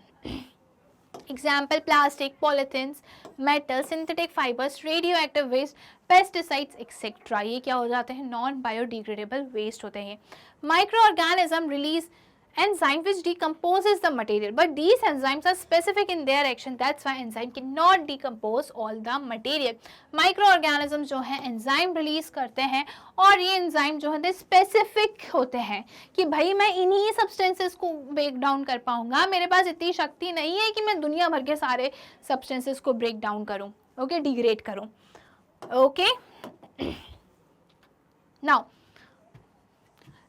Example plastic, polythenes, metal, synthetic fibres, radio active waste, pesticides etcetera, ये क्या हो जाते हैं, नॉन बायोडिग्रेडेबल वेस्ट होते हैं। Micro organism release enzyme which decomposes the material, but these enzymes are specific in their action, that's why enzyme cannot decompose all the material। microorganisms जो है enzyme release करते हैं, और ये enzyme जो है specific होते हैं कि भाई मैं इन्हीं substances को break down कर पाऊंगा, मेरे पास इतनी शक्ति नहीं है कि मैं दुनिया भर के सारे substances को break down करूं, okay, degrade करूं। okay now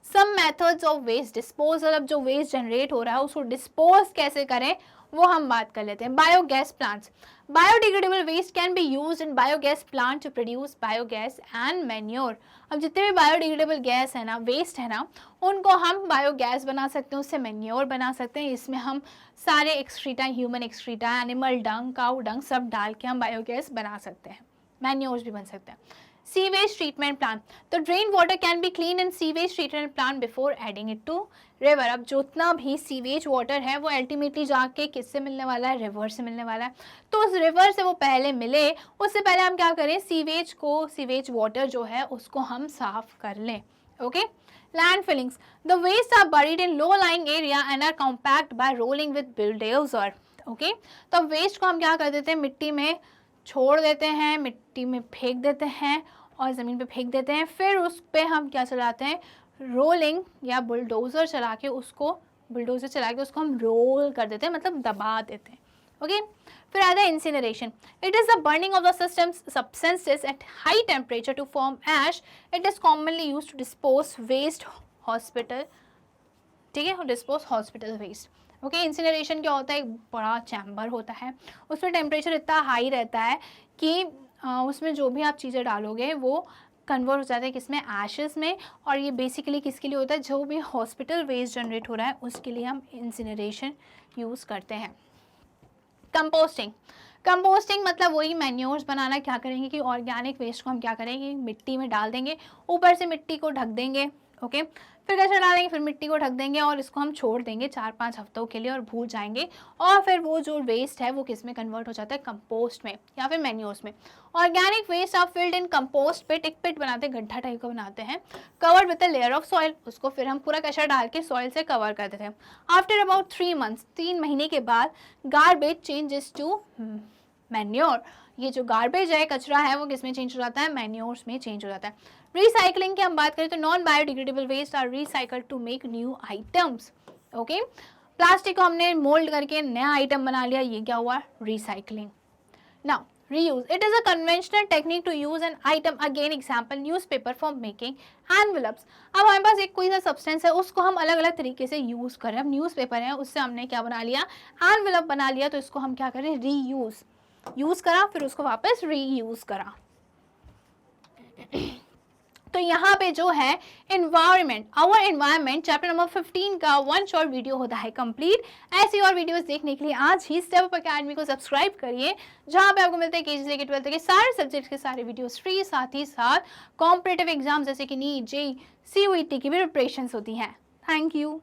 some methods of waste disposal. अब जो वेस्ट जनरेट हो रहा है उसको डिस्पोज कैसे करें वो हम बात कर लेते हैं। Biogas plants, biodegradable waste can be used in biogas plant to produce biogas and manure. अब जितने भी बायोडिग्रेडेबल गैस है ना, वेस्ट है ना, उनको हम बायोगैस बना सकते हैं, उससे मैन्योर बना सकते हैं। इसमें हम सारे एक्सक्रीटा, ह्यूमन एक्सक्रीटा, एनिमल डंग, काउ डंग सब डाल के हम बायोगैस बना सकते हैं, मैन्योर्स भी बन सकते हैं। सीवेज ट्रीटमेंट प्लांट, तो drain water can be clean in sewage treatment plant before adding it to river. अब जितना भी सीवेज वाटर है वो अल्टीमेटली जाके किससे मिलने वाला है, रिवर से मिलने वाला है। तो उस रिवर से वो पहले मिले, उससे पहले हम क्या करें, सीवेज को, सीवेज वाटर जो है उसको हम साफ कर लें। Okay landfillings, the waste are buried in low lying area and are compact by rolling with bulldozer. Okay तो वेस्ट को हम क्या कर देते हैं, मिट्टी में छोड़ देते हैं, मिट्टी में फेंक देते हैं और ज़मीन पे फेंक देते हैं, फिर उस पे हम क्या चलाते हैं, रोलिंग या बुलडोज़र चला के उसको, बुलडोज़र चला के उसको हम रोल कर देते हैं, मतलब दबा देते हैं। ओके फिर आता है incineration. It is the burning of the substances at high temperature to form ash. It is commonly use to dispose waste, hospital ठीक है, dispose hospital waste. Okay, incineration क्या होता है, एक बड़ा चैम्बर होता है, उसमें टेम्परेचर इतना हाई रहता है कि उसमें जो भी आप चीज़ें डालोगे वो कन्वर्ट हो जाता है किसमें, एशेस में। और ये बेसिकली किसके लिए होता है, जो भी हॉस्पिटल वेस्ट जनरेट हो रहा है उसके लिए हम इंसिनरेशन यूज़ करते हैं। कंपोस्टिंग, कंपोस्टिंग मतलब वही मैन्योर्स बनाना। क्या करेंगे कि ऑर्गेनिक वेस्ट को हम क्या करेंगे, मिट्टी में डाल देंगे, ऊपर से मिट्टी को ढक देंगे। ओके, फिर कचरा डालेंगे, फिर मिट्टी को ढक देंगे और इसको हम छोड़ देंगे 4-5 हफ्तों के लिए और भूल जाएंगे। और फिर वो जो वेस्ट है वो किस में कन्वर्ट हो जाता है, कंपोस्ट में या फिर मैन्योर्स में। ऑर्गेनिक वेस्ट आप फिल्ड इन कंपोस्ट पिट, एक पिट बनाते हैं, गड्ढा टाइप का बनाते हैं, covered with a layer of soil. उसको फिर हम पूरा कचरा डाल के सॉइल से कवर कर देते हैं। आफ्टर अबाउट 3 मंथ्स, 3 महीने के बाद गार्बेज चेंजेस टू मैन्योर। ये जो गार्बेज है, कचरा है, वो किस में चेंज हो जाता है, मैन्योर्स में चेंज हो जाता है। रिसाइकलिंग की हम बात करें तो non biodegradable waste are recycled to make new items. Okay, plastic को हमने मोल्ड करके नया आइटम बना लिया, ये क्या हुआ, recycling. Now reuse, it is a conventional technique to use an item again, example newspaper for making envelopes। अब हमारे पास एक कोई सा सब्सटेंस है, उसको हम अलग अलग तरीके से यूज करें। अब न्यूज़पेपर है, उससे हमने क्या बना लिया, एनवेलप बना लिया, तो इसको हम क्या करें, रीयूज, यूज करा फिर उसको वापस रीयूज करा। तो यहाँ पे जो है environment, our environment chapter number 15 का 1 शॉर्ट वीडियो होता है कंप्लीट। ऐसी और वीडियोस देखने के लिए आज ही स्टेप अप एकेडमी को सब्सक्राइब करिए, जहाँ पे आपको मिलते हैं केजी से लेकर 12 के सारे सब्जेक्ट्स के सारे वीडियोस फ्री। साथ ही साथ कॉम्पिटिटिव एग्जाम जैसे कि नीट, जेईई, सीयूईटी की भी प्रिपरेशंस होती हैं। Thank you.